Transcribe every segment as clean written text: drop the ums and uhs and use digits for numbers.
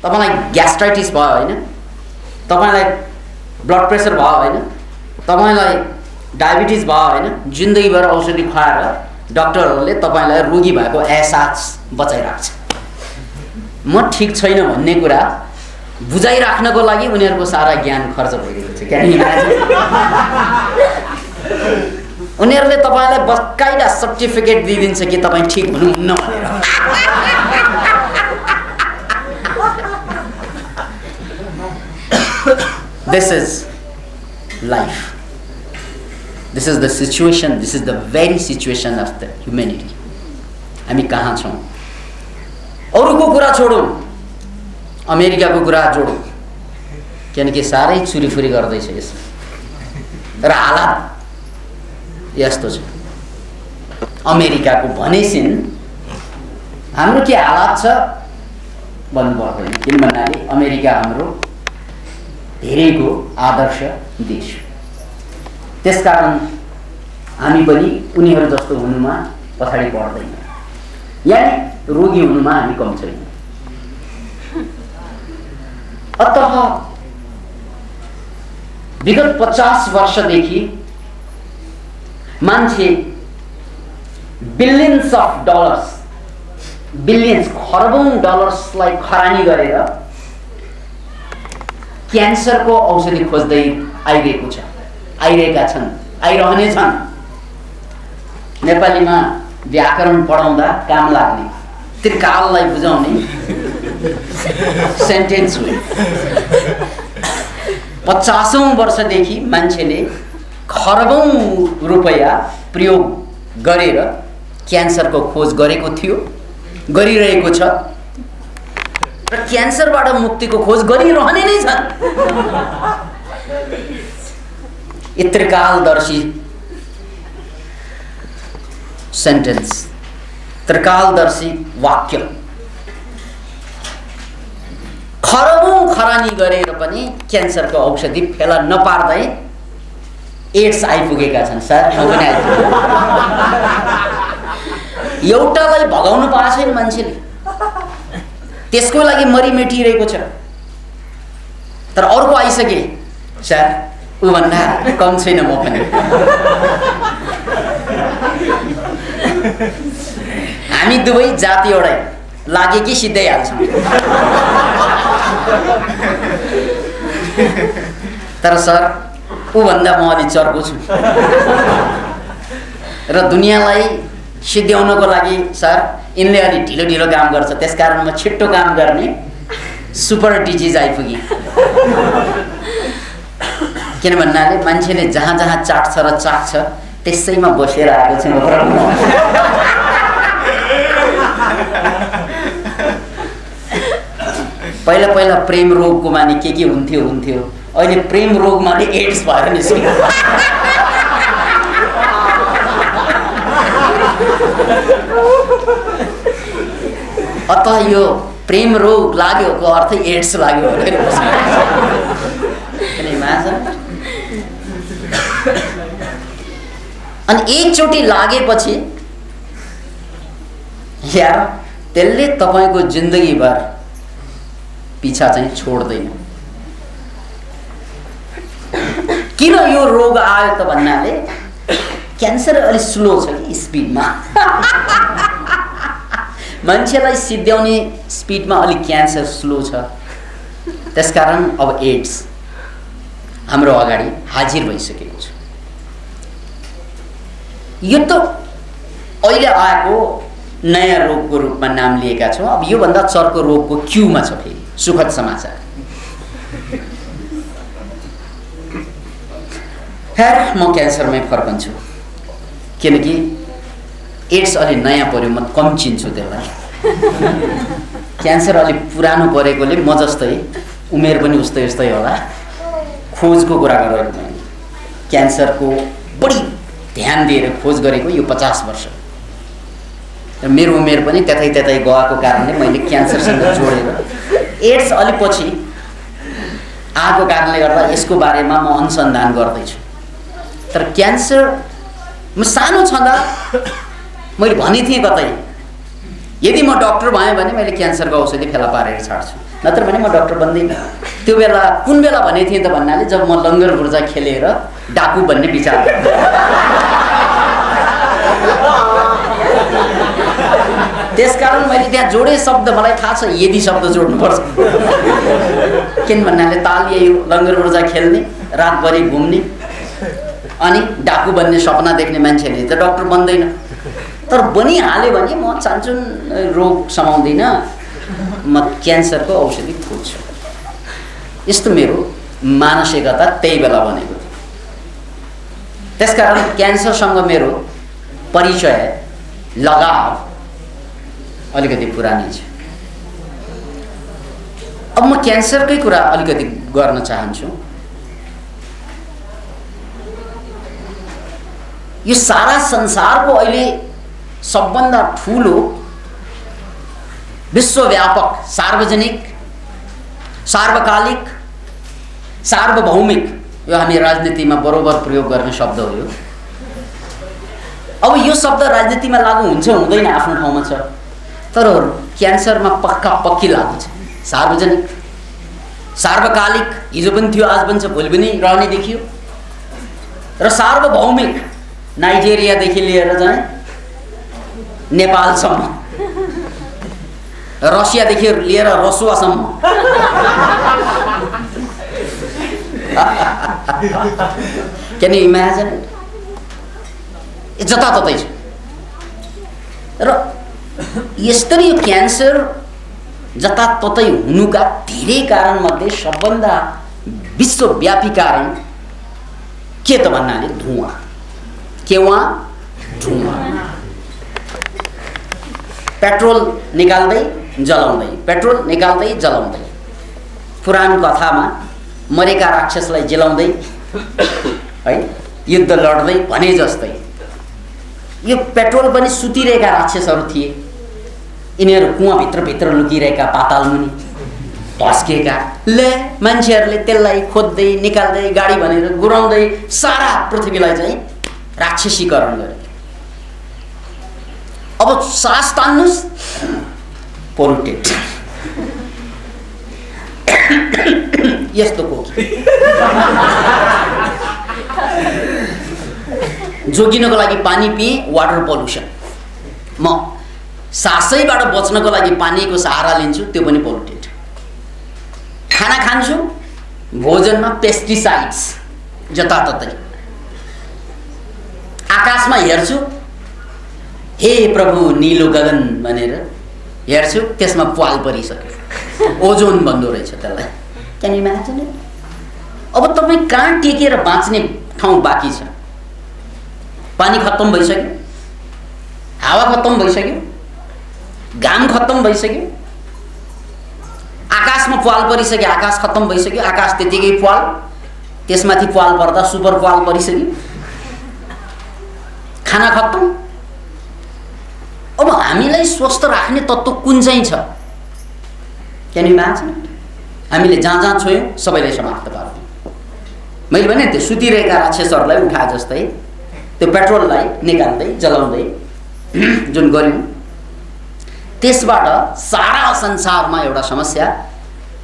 तपाईलाई ग्यास्ट्राइटिस भयो हैन, तपाईलाई ब्लड प्रेसर भयो हैन, तपाईलाई डायबिटिज भयो हैन, जिन्दगीभर औषधि खुवाएर डाक्टरहरूले तपाईलाई रोगी भएको एहसास बचाइराख्छ। म ठीक छैन भन्ने कुरा बुझाइराख्नको लागि उनीहरूको सारा ज्ञान खर्च भइरहेको छ। Can you imagine? उनीहरूले तपाईलाई बकाइदा सर्टिफिकेट दिइदिन्छ कि तपाईँ ठीक हुनुहुन्न भनेर। This is life. This is the situation. This is the very situation of the humanity. हामी कहाँ छौँ? अरूको कुरा छोडौँ, अमेरिकाको कुरा जोडौँ, किनकि साह्रै चुरीफुरी गर्दैछ यसमा र हालत यस्तो छ। अमेरिकाको भनेसिन हाम्रो के हालत छ भन्नु पर्दैन, किन भन्नाले अमेरिका हाम्रो धेरैको आदर्श देश। त्यसकारण हामी पनि उनीहरू जस्तो हुनुमा पछाडि पर्दैन, यानी रोगी हुनुमा हामी कम छैनौँ। अतः विगत 50 वर्षदेखि मान्छे बिलियन्स अफ डलर्स, बिलियन्स खरबौं डलर्सलाई खरानी गरेर क्यान्सरको औषधि खोज्दै आइरहेको छ, आइरहेका छन्, आइरहनेछन्। नेपालीमा व्याकरण पढाउँदा काम लाग्ने, त्रिकाललाई बुझाउने सेन्टेन्स हो। 50औं वर्षदेखि मान्छेले खरबौं रुपैयाँ प्रयोग गरेर क्यान्सरको खोज गरेको थियो, गरिरहेको छ र क्यान्सरबाट मुक्तिको खोज गरिरहने नै छन्। यो त्रिकालदर्शी सेन्टेन्स, त्रिकालदर्शी वाक्य, खरबौं खरानी गरेर पनि क्यान्सरको औषधि फेला नपार्दै एड्स आइपुगेका छन्। सर म पनि आइपुगेँ। एउटालाई भगाउनु पाएको छैन मान्छेले, त्यसको लागि मरिमेटिरहेको छ, तर अर्को आइसके। सर ऊ भन्दा कम छैन म पनि। हामी दुवै जाति एउटै, लागे कि सिधै हाल्छौँ। तर सर ऊ भन्दा म अलि चर्को छु र दुनियाँलाई सिद्ध्याउनको लागि सर यिनले अलि ढिलो ढिलो काम गर्छ, त्यसकारण म छिट्टो काम गर्ने सुपर डिजिज आइपुगे। किन भन्नाले मान्छेले जहाँ जहाँ चाट्छ र चाख्छ त्यसैमा बसेर आएको छु। पहिला पहिला प्रेम रोगको माने के हुन्थ्यो, अहिले प्रेम रोग माने एड्स भएर निस्क्यो। अतः यो प्रेम रोग लाग्योको अर्थ एड्स लाग्यो भनेर अनि एकचोटि लागेपछि यार त्यसले तपाईको जिन्दगीभर पीछा चाहिँ छोड्दैन। किन यो रोग आयो त भन्नाले क्यान्सर अलि स्लो छ कि स्पिडमा। मान्छेलाई सिद्ध्याउने स्पिडमा अलि क्यान्सर स्लो छ, त्यसकारण अब एड्स हाम्रो अगाडि हाजिर भइसकेको छ। यो त अहिले आएको नयाँ रोगको रूपमा नाम लिएका छौँ। अब यो भन्दा चर्को रोगको क्यूमा छ फेरि सुखद समाचार। म क्यान्सरमै फर्कन्छु किनकि एड्स अलि नयाँ पर्यो, म कम चिन्छु त्यसलाई। क्यान्सर अलि पुरानो परेकोले म जस्तै उमेर पनि उस्तै उस्तै होला। खोजको कुरा गरेको मैले क्यान्सरको बढी ध्यान दिएर खोज गरेको यो 50 वर्ष। मेरो उमेर पनि त्यतै त्यतै गएको कारणले मैले क्यान्सरसँग जोडेर एड्स अलि पछि आएको कारणले गर्दा यसको बारेमा म अनुसन्धान गर्दैछु। तर क्यान्सर म सानो छँदा मैले भने थिएँ कतै यदि म डक्टर भएँ भने मैले क्यान्सरको औषधि फेला पारेर छाड्छु, नत्र भने म डक्टर बन्दिनँ। त्यो बेला कुन बेला भनेको थिएँ त भन्नाले जब म लङ्गर बुर्जा खेलेर डाकु बन्ने विचार त्यसकारण मैले त्यहाँ जोडे शब्द, मलाई थाहा छ यदि शब्द जोड्नुपर्छ। किन भन्नाले ताल यही लङ्गर बुर्जा खेल्ने, रातभरि घुम्ने अनि डाकु बन्ने सपना देख्ने मान्छेले त डक्टर बन्दैन। तर बनिहाल्यो भने म चान्चुन रोग समाउँदिनँ, म क्यान्सरको औषधि खोज्छु। यस्तो मेरो मानसिकता त्यही बेला बनेको थियो। त्यसकारण क्यान्सरसँग मेरो परिचय, लगाव अलिकति पुरानै छ। अब म क्यान्सरकै कुरा अलिकति गर्न चाहन्छु। यो सारा संसारको अहिले सबभन्दा ठुलो विश्वव्यापक सार्वजनिक, सार्वकालिक, सार्वभौमिक, यो हामी राजनीतिमा बरोबर प्रयोग गर्ने शब्द हो यो। अब यो शब्द राजनीतिमा लागू हुन्छ हुँदैन आफ्नो ठाउँमा छ, तर क्यान्सरमा पक्का पक्की लागू छ। सार्वजनिक, सार्वकालिक, हिजो पनि थियो आज पनि छ भोलि पनि रहने देखियो। र सार्वभौमिक, नाइजेरियादेखि लिएर चाहिँ नेपालसम्म, रसियादेखि लिएर रसुवासम्म, क्यान यु इमेजिन? जताततै छ। र यसरी यो क्यान्सर जताततै हुनुका धेरै कारणमध्ये सबभन्दा विश्वव्यापी कारण के त भन्नाले धुवा। केवा? धुवा। पेट्रोल निकाल्दै जलाउँदै, पेट्रोल निकाल्दै जलाउँदै, पुरानो कथामा मरेका राक्षसलाई जलाउँदै है युद्ध लड्दै भने जस्तै यो पेट्रोल पनि सुतिरहेका राक्षसहरू थिए। यिनीहरू कुवाभित्र लुकिरहेका पाताल मुनि भस्केका, ले मान्छेहरूले त्यसलाई खोज्दै निकाल्दै गाडी भनेर गुराउँदै सारा पृथ्वीलाई चाहिँ राक्षसीकरण गरे। अब सास तान्नुस्, पोल्युटेड। यस्तो कोकी जोगिनको लागि पानी पिएँ, वाटर पोल्युसन। म सासैबाट बच्नको लागि पानीको सहारा लिन्छु, त्यो पनि पोल्युटेड। खाना खान्छु, भोजनमा पेस्टिसाइड्स जताततै। आकाशमा हेर्छु, हे प्रभु निलो गगन भनेर हेर्छु, त्यसमा प्वाल परिसक्यो, ओजोन भन्दो रहेछ त्यसलाई। Can you imagine? अब तपाईँ कहाँ टेकेर बाँच्ने ठाउँ बाँकी छ? पानी खत्तम भइसक्यो, हावा खत्तम भइसक्यो, घाम खत्तम भइसक्यो, आकाशमा प्वाल परिसक्यो, आकाश खत्तम भइसक्यो, आकाश त्यतिकै प्वाल, त्यसमाथि प्वाल पर्दा सुपर प्वाल परिसक्यो, खाना खत्तम। अब हामीलाई स्वस्थ राख्ने तत्त्व कुन चाहिँ छ? Can you imagine? हामीले जहाँ जहाँ छोयौँ सबैलाई समाप्त पार्यौँ। मैले भने त्यो सुतिरहेका राक्षसहरूलाई उठाए जस्तै त्यो पेट्रोललाई निकाल्दै जलाउँदै जुन गऱ्यौँ, त्यसबाट सारा संसारमा एउटा समस्या,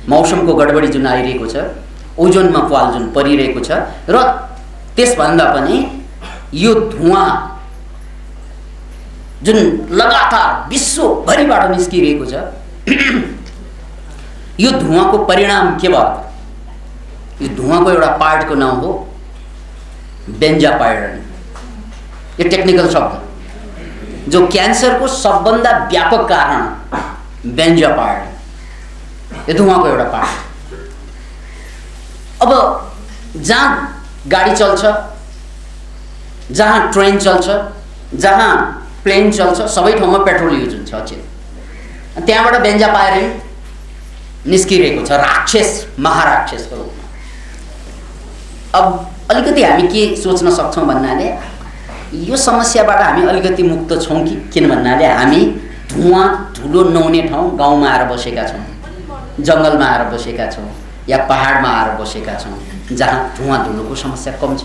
मौसमको गडबडी जुन आइरहेको छ, ओजोनमा प्वाल जुन परिरहेको छ, र त्यसभन्दा पनि यो धुवा जुन लगातार विश्वभरिबाट निस्किरहेको छ, यो धुवाको परिणाम के भयो? यो धुवाको एउटा पार्टको नाम हो बेन्जापाइरन। यो टेक्निकल शब्द, जो क्यान्सरको सबभन्दा व्यापक कारण बेन्जापाइरन, यो धुवाको एउटा पार्ट। अब जहाँ गाडी चल्छ, जहाँ ट्रेन चल्छ, जहाँ प्लेन चल्छ, सबै ठाउँमा पेट्रोल युज हुन्छ अचेल। त्यहाँबाट बेन्जापाइरन निस्किरहेको छ, राक्षस, महाराक्षसको रूपमा। अब अलिकति हामी के सोच्न सक्छौँ भन्नाले यो समस्याबाट हामी अलिकति मुक्त छौँ कि? किन भन्नाले हामी धुवा धुलो नहुने ठाउँ गाउँमा आएर बसेका छौँ, जङ्गलमा आएर बसेका छौँ, या पहाडमा आएर बसेका छौँ, जहाँ धुवा धुलोको समस्या कम छ।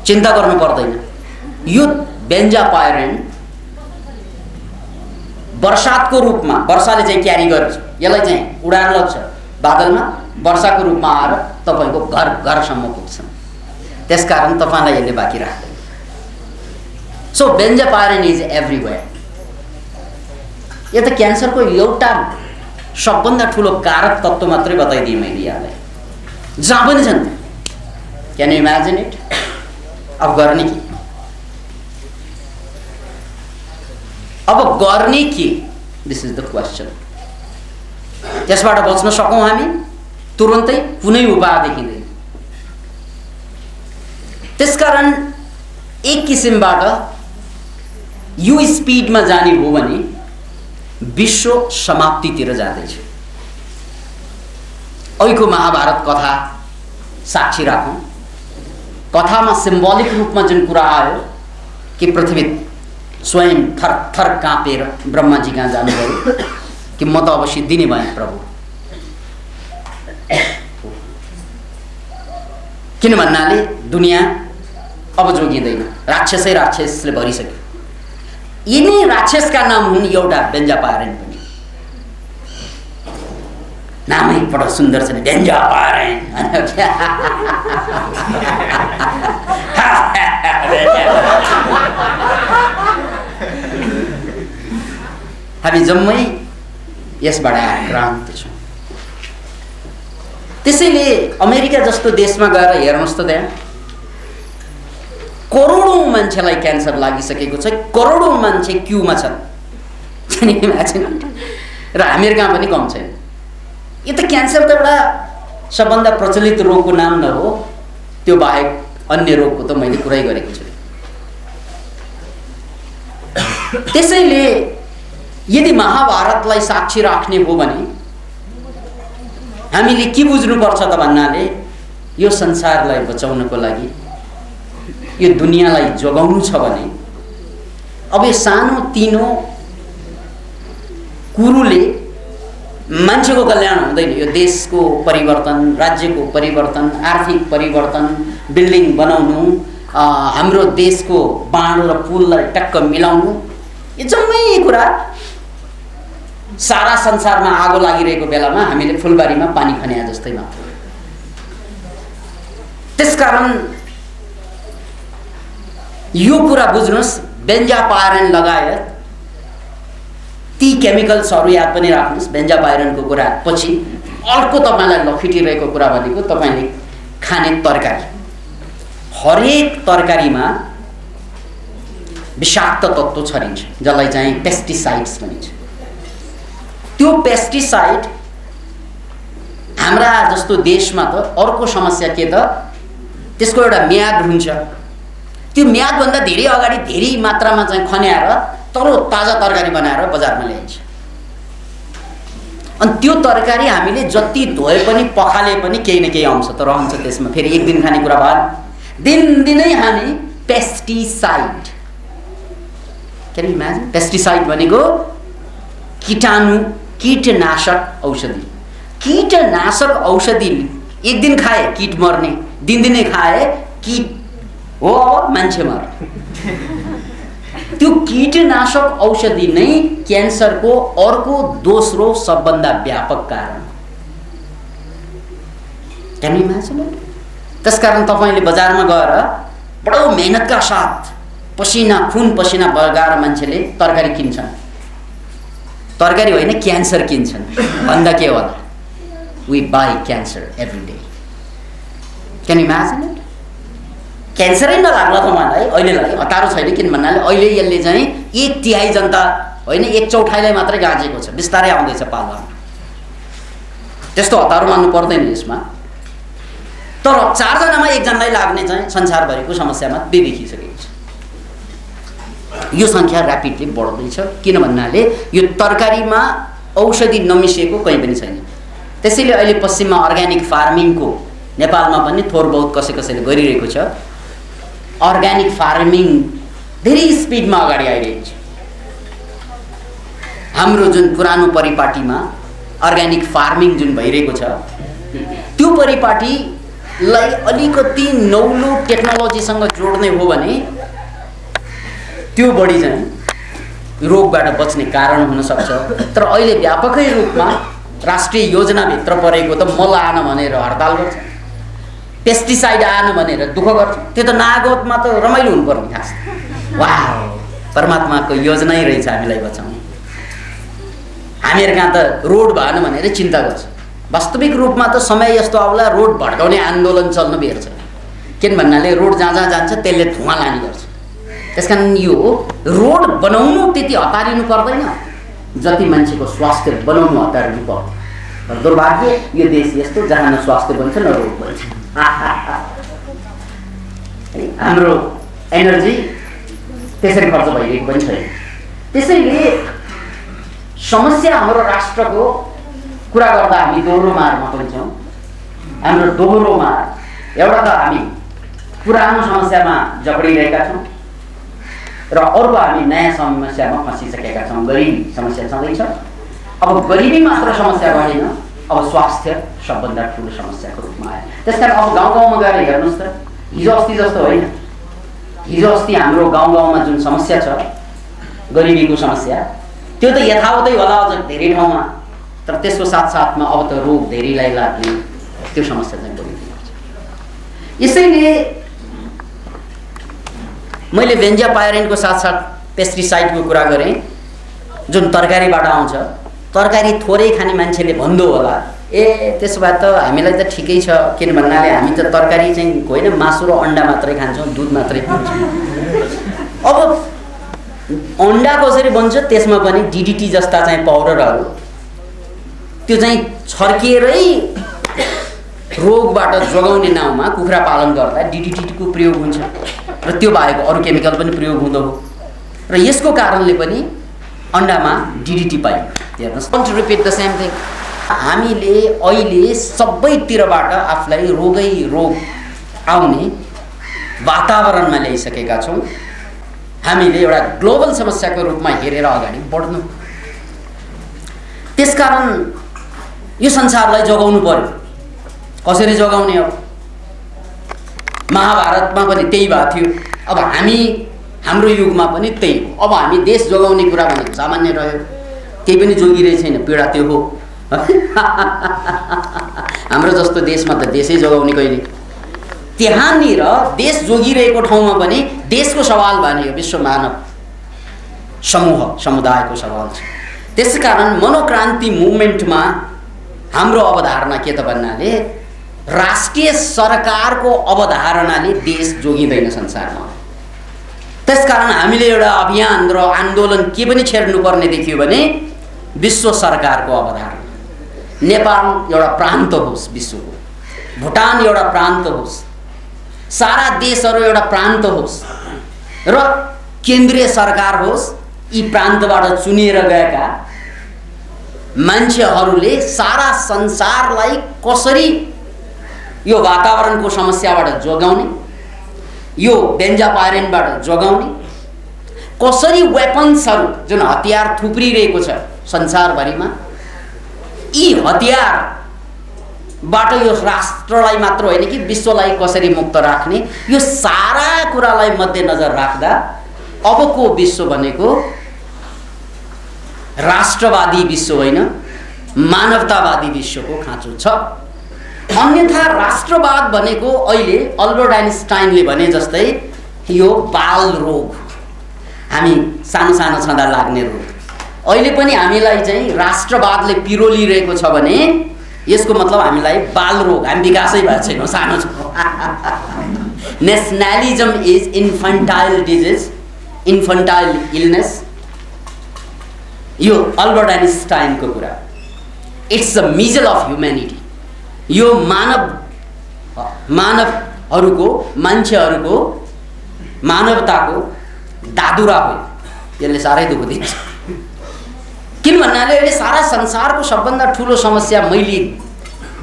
चिन्ता गर्नु पर्दैन। यो बेन्जापाइरन वर्षातको रूपमा वर्षाले चाहिँ क्यारी गर्छ, यसलाई चाहिँ उडाएर लग्छ बादलमा, वर्षाको रूपमा आएर तपाईको घर घरसम्म पुग्छ। त्यसकारण तपाईलाई यसले बाँकी राख्दैन। So benzopyrene is everywhere. यो त क्यान्सरको एउटा सबभन्दा ठुलो कारक तत्त्व मात्रै बताइदिएँ मैले यहाँलाई, जहाँ पनि छन्। Can you imagine it? अब गर्ने के? अब गर्ने के? This is the question. त्यसबाट बच्न सकौँ हामी तुरुन्तै? कुनै उपाय देखिँदैन। त्यसकारण एक किसिमबाट यो स्पिडमा जाने हो भने विश्व समाप्तितिर जाँदैछ। अहिलेको महाभारत कथा साक्षी राखौँ। कथामा सिम्बोलिक रूपमा जुन कुरा आयो कि पृथ्वी स्वयं थर थर काँपेर ब्रह्माजी कहाँ जानुभयो कि म त अब सिद्धि नै भएँ प्रभु। किन भन्नाले दुनियाँ अब जोगिँदैन, राक्षसै राक्षसले भरिसक्यो। यिनी राक्षसका नाम हुन् एउटा बेन्जापायरिन पनि। नामै बडो सुन्दर छ नि, बेन्जापायरिन। हामी जम्मै यसबाट आक्रान्त छौँ। त्यसैले अमेरिका जस्तो देशमा गएर हेर्नुहोस् त, त्यहाँ करोडौं मान्छेलाई क्यान्सर लागिसकेको छ, करोडौं मान्छे क्यूमा छन्। र हामीहरू कहाँ पनि कम छैन। यो त क्यान्सर त एउटा सबभन्दा प्रचलित रोगको नाम न हो, त्यो बाहेक अन्य रोगको त मैले कुरै गरेको छु। त्यसैले यदि महाभारतलाई साक्षी राख्ने हो भने हामीले के बुझ्नुपर्छ त भन्नाले यो संसारलाई बचाउनको लागि, यो दुनियाँलाई जोगाउनु छ भने अब यो सानो तिनो कुरोले मान्छेको कल्याण हुँदैन। यो देशको परिवर्तन, राज्यको परिवर्तन, आर्थिक परिवर्तन, बिल्डिङ बनाउनु, हाम्रो देशको बाँड र पुललाई टक्क मिलाउनु, यो जम्मै कुरा सारा संसारमा आगो लागिरहेको बेलामा हामीले फुलबारीमा पानी खन्या जस्तै मात्र। त्यसकारण यो कुरा बुझ्नुहोस्, बेन्जापायरिन लगायत ती केमिकल्सहरू याद पनि राख्नुहोस्। बेन्जापायरिनको कुरा पछि अर्को तपाईँलाई लखिटिरहेको कुरा भनेको तपाईँले खाने तरकारी। हरेक तरकारीमा विषाक्त तत्त्व छरिन्छ, जसलाई चाहिँ पेस्टिसाइड्स भनिन्छ। त्यो पेस्टिसाइड हाम्रा जस्तो देशमा त अर्को समस्या के त, त्यसको एउटा म्याद हुन्छ। त्यो म्यादभन्दा धेरै अगाडि धेरै मात्रामा चाहिँ खन्याएर तरो ताजा तरकारी बनाएर बजारमा ल्याइन्छ। अनि त्यो तरकारी हामीले जति धोए पनि पखाले पनि केही न केही अंश त रहन्छ त्यसमा। फेरि एक दिन खाने कुरा भएन, दिनदिनै खाने pesticide. Can you imagine? Pesticide भनेको कीटाणु, कीटनाशक औषधि। कीटनाशक औषधि एक दिन खाए कीट मर्ने, दिनदिनै खाए कीट हो अब मान्छे मर्ने। त्यो कीटनाशक औषधि नै क्यान्सरको अर्को दोस्रो सबभन्दा व्यापक कारण। Can you imagine? त्यसकारण तपाईँले बजारमा गएर बडो मेहनतका साथ पसिना खुन पसिना बगाएर मान्छेले तरकारी किन्छन्। तरकारी होइन, क्यान्सर किन्छन्। भन्दा के होला? We buy cancer every day. Can you imagine? क्यान्सरै नलाग्ला तपाईँलाई अहिलेलाई हतारो छैन। किन भन्नाले अहिले यसले चाहिँ 1/3 जनता होइन 1/4 मात्रै गाँजेको छ, बिस्तारै आउँदैछ पालमा। त्यस्तो हतारो मान्नु पर्दैन यसमा। तर 4 जनामा 1 जनालाई लाग्ने चाहिँ संसारभरिको समस्यामा देखिसकेको छ। यो संख्या ऱ्यापिडली बढ्दैछ। किन भन्नाले यो तरकारीमा औषधि नमिसिएको कहीँ पनि छैन। त्यसैले अहिले पश्चिममा अर्ग्यानिक फार्मिङको नेपालमा पनि थोर बहुत कसैले गरिरहेको छ। अर्ग्यानिक फार्मिङ धेरै स्पिडमा अगाडि आइरहेको छ। हाम्रो जुन पुरानो परिपाटीमा अर्ग्यानिक फार्मिङ जुन भइरहेको छ, त्यो परिपाटीलाई अलिकति नौलो टेक्नोलोजीसँग जोड्ने हो भने त्यो बढी चाहिँ रोगबाट बच्ने कारण हुन सक्छ। तर अहिले व्यापकै रूपमा राष्ट्रिय योजनाभित्र परेको त मल आएन भनेर हडताल गर्छ, पेस्टिसाइड आएन भनेर दुःख गर्छ। त्यो त नागोतमा त रमाइलो हुनुपर्ने खास। वाह, परमात्माको योजनै रहेछ हामीलाई बचाउने। हामीहरू कहाँ त रोड भएन भनेर चिन्ता गर्छ। वास्तविक रूपमा त समय यस्तो आउला रोड भड्काउने आन्दोलन चल्न बेर्छ। किन भन्नाले रोड जहाँ जहाँ जान्छ त्यसले धुवा लाने गर्छ। त्यसकारण यो रोड बनाउनु त्यति हतारिनु पर्दैन जति मान्छेको स्वास्थ्य बनाउनु हतारिनु पर्छ। तर दुर्भाग्य यो देश यस्तो जहाँ न स्वास्थ्य बन्छ न रोग बन्छ। हाम्रो एनर्जी त्यसरी खर्च भइरहेको पनि छैन। त्यसैले समस्या हाम्रो राष्ट्रको कुरा गर्दा हामी दोहोरो मारमा पन्छौँ। हाम्रो दोहोरो मार एउटा त हामी पुरानो समस्यामा जक्डिरहेका छौँ र अर्को हामी नयाँ समस्यामा फँसिसकेका छौँ। गरिबी समस्या छँदैछ। अब गरिबी मात्र समस्या भएन, अब स्वास्थ्य सबभन्दा ठुलो समस्याको रूपमा आयो। त्यसकारण अब गाउँ गाउँमा गएर हेर्नुहोस् त, हिजो अस्ति जस्तो होइन। हिजो अस्ति हाम्रो गाउँ गाउँमा जुन समस्या छ गरिबीको समस्या, त्यो त यथावतै होला अझ धेरै ठाउँमा। तर त्यसको साथसाथमा अब त रोग धेरैलाई लाग्ने त्यो समस्या चाहिँ बढिरहेको छ। यसैले मैले बेन्जापायरिनको साथसाथ पेस्टिसाइडको कुरा गरेँ जुन तरकारीबाट आउँछ। तरकारी थोरै खाने मान्छेले भन्दो होला, ए त्यसो भए त हामीलाई त ठिकै छ। किन भन्नाले हामी त तरकारी चाहिँ होइन, मासु र अन्डा मात्रै खान्छौँ, दुध मात्रै पिउँछौँ। अब अन्डा कसरी बन्छ त्यसमा पनि डिडिटी जस्ता चाहिँ पाउडरहरू त्यो चाहिँ छर्किएरै रोगबाट जोगाउने नाउँमा कुखुरा पालन गर्दा डिडिटीको प्रयोग हुन्छ र त्यो बाहेक अरू केमिकल पनि प्रयोग हुँदो हो र यसको कारणले पनि अन्डामा डिडिटी पाइयो। हेर्नुहोस्, don't repeat the same thing. हामीले अहिले सबैतिरबाट आफूलाई रोगै रोग आउने वातावरणमा ल्याइसकेका छौँ। हामीले एउटा ग्लोबल समस्याको रूपमा हेरेर अगाडि बढ्नु। त्यसकारण यो संसारलाई जोगाउनु पर्यो। कसरी जोगाउने? अब महाभारतमा पनि त्यही भएको थियो। अब हाम्रो युगमा पनि त्यही हो। अब हामी देश जोगाउने कुरा भनेको सामान्य रह्यो, केही पनि जोगिरहेको छैन, पीडा त्यो हो। हाम्रो जस्तो देशमा त देशै जोगाउने कहिले। त्यहाँनिर देश जोगिरहेको ठाउँमा पनि देशको सवाल भने यो विश्व मानव समुदायको सवाल छ। त्यसकारण मनोक्रान्ति मुभमेन्टमा हाम्रो अवधारणा के त भन्नाले राष्ट्रिय सरकारको अवधारणाले देश जोगिँदैन संसारमा। त्यसकारण हामीले एउटा अभियान र आन्दोलन के पनि छेड्नुपर्ने देखियो भने विश्व सरकारको अवधारणा। नेपाल एउटा प्रान्त होस् विश्वको, भुटान एउटा प्रान्त होस्, सारा देशहरू एउटा प्रान्त होस् र केन्द्रीय सरकार होस्। यी प्रान्तबाट चुनिएर गएका मान्छेहरूले सारा संसारलाई कसरी यो वातावरणको समस्याबाट जोगाउने, यो बेन्जापायरिनबाट जोगाउने, कसरी वेपन्सहरू जुन हतियार थुप्रिरहेको छ संसारभरिमा, यी हतियारबाट यो राष्ट्रलाई मात्र होइन कि विश्वलाई कसरी मुक्त राख्ने, यो सारा कुरालाई मध्यनजर राख्दा अबको विश्व भनेको राष्ट्रवादी विश्व होइन, मानवतावादी विश्वको खाँचो छ। अन्यथा राष्ट्रवाद भनेको अहिले अल्बर्ट आइन्स्टाइनले भने जस्तै यो बाल रोग, हामी सानो सानो छँदा लाग्ने रोग। अहिले पनि हामीलाई चाहिँ राष्ट्रवादले पिरोलिरहेको छ भने यसको मतलब हामीलाई बाल रोग, हामी विकासै भएको छैनौँ, सानो छौँ। Nationalism is infantile disease, infantile illness. यो अल्बर्ट आइन्स्टाइनको कुरा। It's the measles of humanity. यो मानवहरूको मान्छेहरूको मानवताको दादुरा हो। यसले साह्रै दुःख दिन्छ। किन भन्नाले अहिले सारा संसारको सबभन्दा ठुलो समस्या मैले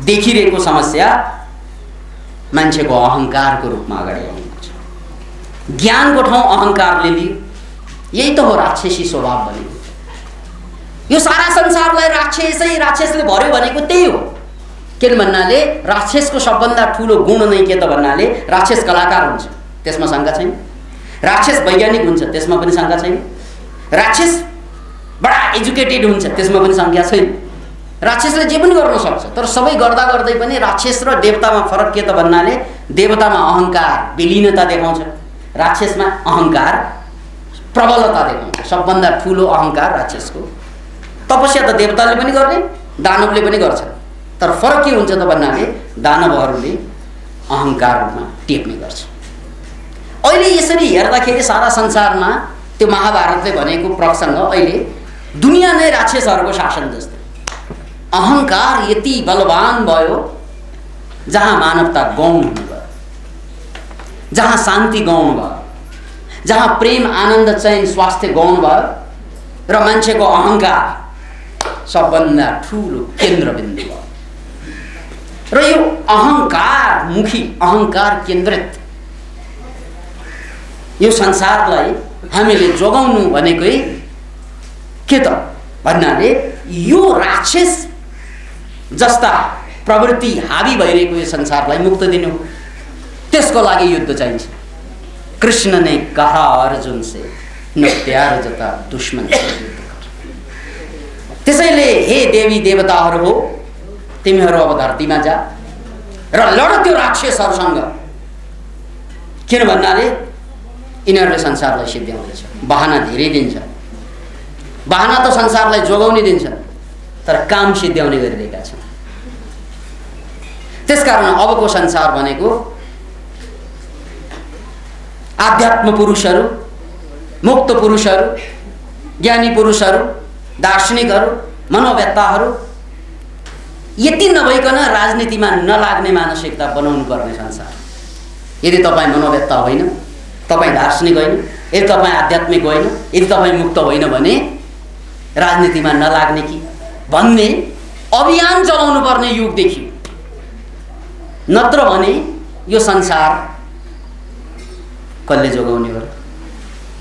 देखिरहेको समस्या मान्छेको अहङ्कारको रूपमा अगाडि आएको छ। ज्ञानको ठाउँ अहङ्कारले लियो। यही त हो राक्षसी स्वभाव भनेको। यो सारा संसारलाई राक्षसले भर्यो भनेको त्यही हो। किन भन्नाले राक्षसको सबभन्दा ठुलो गुण नै के त भन्नाले राक्षस कलाकार हुन्छ, त्यसमा शङ्का छैन। राक्षस वैज्ञानिक हुन्छ, त्यसमा पनि शङ्का छैन। राक्षस बडा एजुकेटेड हुन्छ, त्यसमा पनि संख्या छैन। राक्षसले जे पनि गर्न सक्छ, तर सबै गर्दा गर्दै पनि राक्षस र देवतामा फरक के त भन्नाले देवतामा अहंकार विलीनता देखाउँछ, राक्षसमा अहंकार प्रबलता देखाउँछ। सबभन्दा ठुलो अहंकार राक्षसको। तपस्या त देवताले पनि गर्ने, दानवले पनि गर्छ, तर फरक के हुन्छ त भन्नाले दानवहरूले अहंकारमा टेक्ने गर्छ। अहिले यसरी हेर्दाखेरि सारा संसारमा त्यो महाभारतले भनेको प्रसंग अहिले दुनिया नै राक्षसहरूको शासन जस्तै। अहंकार यति बलवान भयो जहाँ मानवता गौण हुनु भयो, जहाँ शान्ति गौण भयो, जहाँ प्रेम आनन्द चैन स्वास्थ्य गौण भयो र मान्छेको अहंकार सबभन्दा ठुलो केन्द्रबिन्दु भयो। र यो अहंकार मुखी अहंकार केन्द्रित यो संसारलाई हामीले जोगाउनु भनेकै के त भन्नाले यो राक्षस जस्ता प्रवृत्ति हावी भइरहेको यो संसारलाई मुक्त दिनु, त्यसको लागि युद्ध चाहिन्छ। कृष्ण ने कहा अर्जुन से न प्यार जता दुश्मन से युद्ध कर। त्यसैले हे देवी देवताहरू हो, तिमीहरू अब धरतीमा जा र लड त्यो राक्षसहरूसँग। किन भन्नाले यिनीहरूले संसारलाई सिद्ध्याउँदैछ, बहाना धेरै दिन्छ। बहाना त संसारलाई जोगाउने दिन्छ, तर काम सिद्ध्याउने गरिरहेका छन्। त्यसकारण अबको संसार भनेको आध्यात्म पुरुषहरू, मुक्त पुरुषहरू, ज्ञानी पुरुषहरू, दार्शनिकहरू, मनोवेत्ताहरू यति नभइकन राजनीतिमा नलाग्ने मानसिकता बनाउनु पर्ने संसार। यदि तपाईँ मनोवेत्ता होइन, तपाईँ दार्शनिक होइन, यदि तपाईँ आध्यात्मिक होइन, यदि तपाईँ मुक्त होइन भने राजनीतिमा नलाग्ने कि भन्ने अभियान चलाउनु पर्ने युग देखियो। नत्र भने यो संसार कसले जोगाउने हो?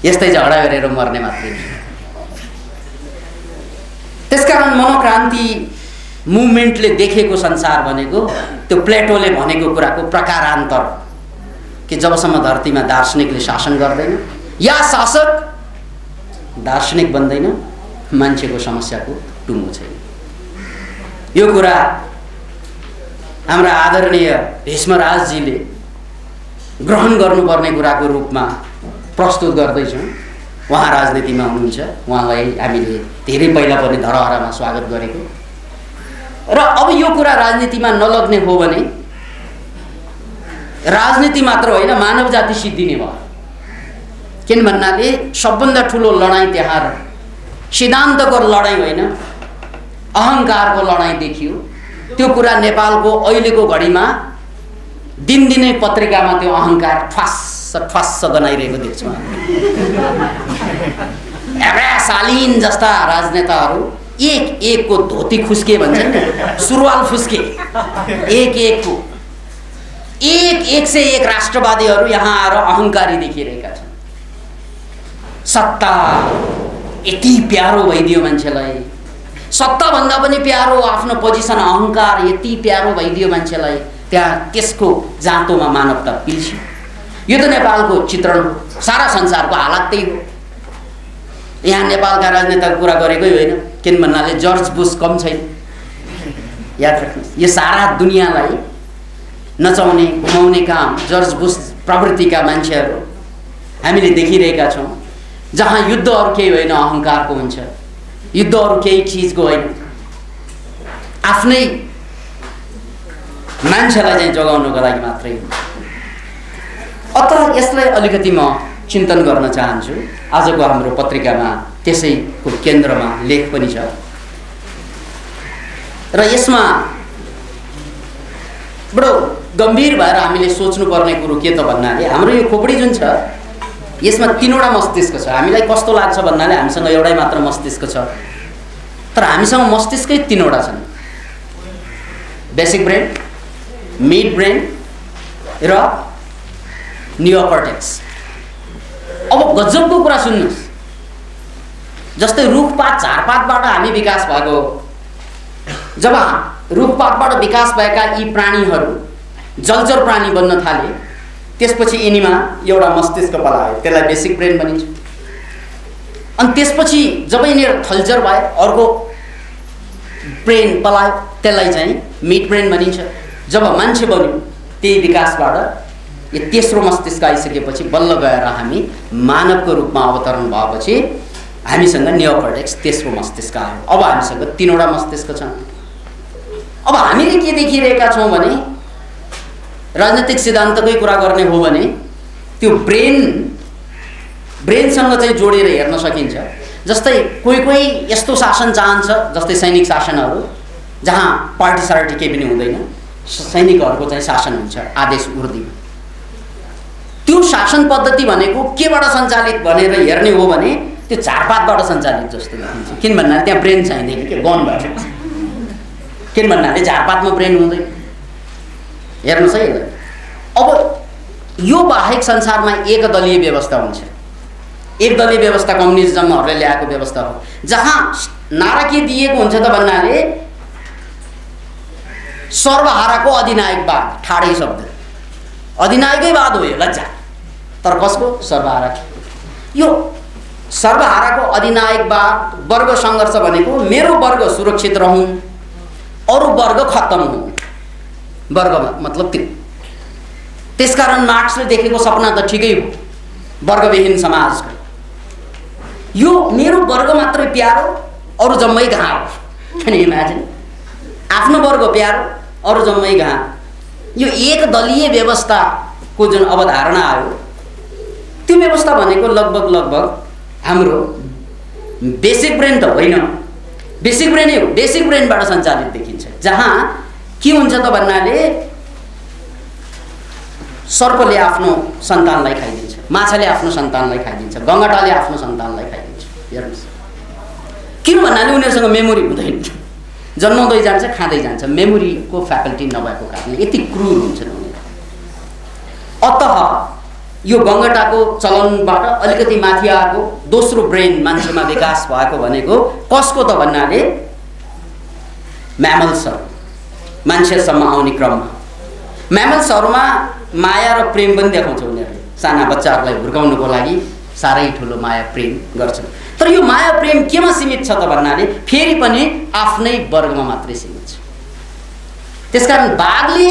यस्तै झगडा गरेर मर्ने मात्रै। त्यसकारण मनोक्रान्ति मुभमेन्टले देखेको संसार भनेको त्यो प्लेटोले भनेको कुराको प्रकारान्तर कि जबसम्म धरतीमा दार्शनिकले शासन गर्दैन या शासक दार्शनिक बन्दैन, मान्छेको समस्याको टुङ्गो छैन। यो कुरा हाम्रा आदरणीय भीष्मराजजीले ग्रहण गर्नुपर्ने कुराको रूपमा प्रस्तुत गर्दैछौँ। उहाँ राजनीतिमा हुनुहुन्छ, उहाँलाई हामीले धेरै पहिला पनि धरहरामा स्वागत गरेको। र अब यो कुरा राजनीतिमा नलग्ने हो भने राजनीति मात्र होइन, मानव जाति सिद्धिने भयो। किन भन्नाले सबभन्दा ठुलो लडाईँ त्यहाँ सिद्धान्तको लडाईँ होइन, अहंकारको लडाईँ देखियो। त्यो कुरा नेपालको अहिलेको घडीमा दिनदिनै पत्रिकामा त्यो अहंकार ठ्वास्स ठ्वास्स गनाइरहेको देख्छौँ। शालीन जस्ता राजनेताहरू एक एक को धोती खुस्के भन्छन् नि, सुरुवाल फुस्के, एक एक को एक से एक राष्ट्रवादीहरू यहाँ आएर अहंकारी देखिरहेका छन्। सत्ता यति प्यारो भइदियो मान्छेलाई, सत्ता भन्दा पनि प्यारो आफ्नो पोजिसन अहंकार यति प्यारो भइदियो मान्छेलाई, त्यहाँ त्यसको जाँतोमा मानवता पिल्स्यो। यो त नेपालको चित्रण हो, सारा संसारको हालत त्यही हो। यहाँ नेपालका राजनेताको कुरा गरेकै होइन, किन भन्नाले जर्ज बुश कम छैन। याद राख्नुहोस्, यो सारा दुनियाँलाई नचाउने घुमाउने काम जर्ज बुश प्रवृत्तिका मान्छेहरू हामीले देखिरहेका छौँ। जहाँ युद्ध अरू केही होइन, अहंकारको हुन्छ। युद्ध अरू केही चिजको होइन, आफ्नै मान्छेलाई चाहिँ जोगाउनको लागि मात्रै हो। अत यसलाई अलिकति म चिन्तन गर्न चाहन्छु। आजको हाम्रो पत्रिकामा त्यसैको केन्द्रमा लेख पनि छ र यसमा बडो गम्भीर भएर हामीले सोच्नुपर्ने कुरो के त भन्नाले हाम्रो यो खोपडी जुन छ यसमा तीनवटा मस्तिष्क छ। हामीलाई कस्तो लाग्छ भन्नाले हामीसँग एउटै मात्र मस्तिष्क छ, तर हामीसँग मस्तिष्कै तीनवटा छन्, बेसिक ब्रेन, मिड ब्रेन र नियोकर्टेक्स। अब गजबको कुरा सुन्नुहोस्, जस्तै रुखपात झारपातबाट हामी विकास भएको, जब रुखपातबाट विकास भएका यी प्राणीहरू जलचर प्राणी बन्न थाले, त्यसपछि यिनीमा एउटा मस्तिष्क पलायो, त्यसलाई बेसिक ब्रेन भनिन्छ। अनि त्यसपछि जब यिनीहरू थल्चर भए अर्को ब्रेन पलायो, त्यसलाई चाहिँ मिड ब्रेन भनिन्छ। जब मान्छे बन्यो त्यही विकासबाट यो तेस्रो मस्तिष्क आइसकेपछि बल्ल गएर हामी मानवको रूपमा अवतरण भएपछि हामीसँग नियोकर्टेक्स तेस्रो मस्तिष्क आयो। अब हामीसँग 3वटा मस्तिष्क छन्। अब हामीले के देखिरहेका छौँ भने राजनीतिक सिद्धान्तकै कुरा गर्ने हो भने त्यो ब्रेनसँग चाहिँ जोडेर हेर्न सकिन्छ। जस्तै कोही कोही यस्तो शासन चाहन्छ, जस्तै सैनिक शासनहरू जहाँ पार्टी सार्टी केही पनि हुँदैन, सैनिकहरूको चाहिँ शासन हुन्छ आदेश उर्दीमा। त्यो शासन पद्धति भनेको केबाट सञ्चालित भनेर हेर्ने हो भने त्यो झारपातबाट सञ्चालित जस्तो देखिन्छ। किन भन्नाले त्यहाँ ब्रेन चाहिँदैन के गनबाट। किन भन्नाले झारपातमा ब्रेन हुँदैन। हेर्नुहोस् है, अब यो बाहेक संसारमा एकदलीय व्यवस्था हुन्छ। एकदलीय व्यवस्था कम्युनिजमहरूले ल्याएको व्यवस्था हो, जहाँ नारा के दिएको हुन्छ त भन्नाले सर्वहाराको अधिनायकवाद। ठाडै शब्द, अधिनायकैवाद हो यो, लज्जा। तर कसको? सर्वहारा। यो सर्वहाराको अधिनायकवाद वर्ग सङ्घर्ष भनेको मेरो वर्ग सुरक्षित रहूँ, अरू वर्ग खत्तम हुँ। वर्ग मतलब त्यो। त्यसकारण मार्क्सले देखेको सपना त ठिकै हो, वर्गविहीन समाजको। यो मेरो वर्ग मात्रै प्यारो, अरू जम्मै घाँ। Can imagine? आफ्नो वर्ग प्यारो, अरू जम्मै घाँ। यो एकदलीय व्यवस्थाको जुन अवधारणा आयो, त्यो व्यवस्था भनेको लगभग हाम्रो बेसिक ब्रेन त होइन, बेसिक ब्रेनै हो। बेसिक ब्रेनबाट सञ्चालित देखिन्छ, जहाँ के हुन्छ त भन्नाले सर्पले आफ्नो सन्तानलाई खाइदिन्छ, माछाले आफ्नो सन्तानलाई खाइदिन्छ, गङ्गटाले आफ्नो सन्तानलाई खाइदिन्छ। हेर्नुहोस्, किन भन्नाले उनीहरूसँग मेमोरी हुँदैन, जन्माउँदै जान्छ, खाँदै जान्छ। मेमोरीको फ्याकल्टी नभएको कारणले यति क्रूर हुन्छन् उनीहरू। अतः यो गङ्गटाको चलनबाट अलिकति माथि आएको दोस्रो ब्रेन मान्छेमा विकास भएको भनेको कसको त भन्नाले म्यामल्सहरू, मान्छेसम्म आउने क्रममा। म्यामल्सहरूमा माया र प्रेम पनि देखाउँछ उनीहरूले। साना बच्चाहरूलाई हुर्काउनुको लागि साह्रै ठुलो माया प्रेम गर्छन्। तर यो माया प्रेम केमा सीमित छ त भन्नाले फेरि पनि आफ्नै वर्गमा मात्रै सीमित छ। त्यसकारण बाघले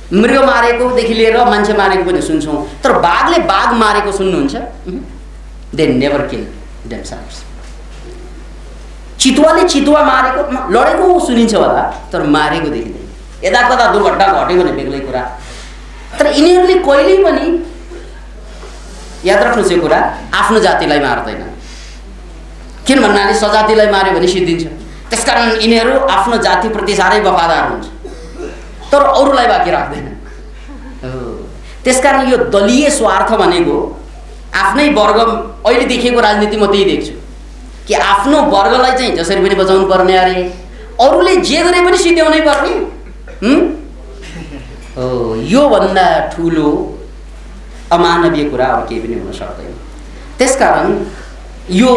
मृग मारेकोदेखि लिएर मान्छे मारेको पनि सुन्छौँ, तर बाघले बाघ मारेको सुन्नुहुन्छ? They never kill themselves. चितुवाले चितुवा मारेको लडेको सुनिन्छ होला, तर मारेको देखिँदैन। यदा कदा दुर्घटना घट्यो भने बेग्लै कुरा, तर यिनीहरूले कहिल्यै पनि, याद राख्नुहोस् यो कुरा, आफ्नो जातिलाई मार्दैन। किन भन्नाले सजातिलाई मार्यो भने सिद्धिन्छ। त्यसकारण यिनीहरू आफ्नो जातिप्रति साह्रै वफादार हुन्छ, तर अरूलाई बाँकी राख्दैन। त्यसकारण यो दलीय स्वार्थ भनेको आफ्नै वर्ग, अहिले देखेको राजनीति म त्यही देख्छु कि आफ्नो वर्गलाई चाहिँ जसरी पनि बचाउनु पर्ने अरे, अरूले जे गरे पनि सिद्ध्याउनै पर्ने। योभन्दा ठुलो अमानवीय कुरा अब केही पनि हुन सक्दैन। त्यसकारण यो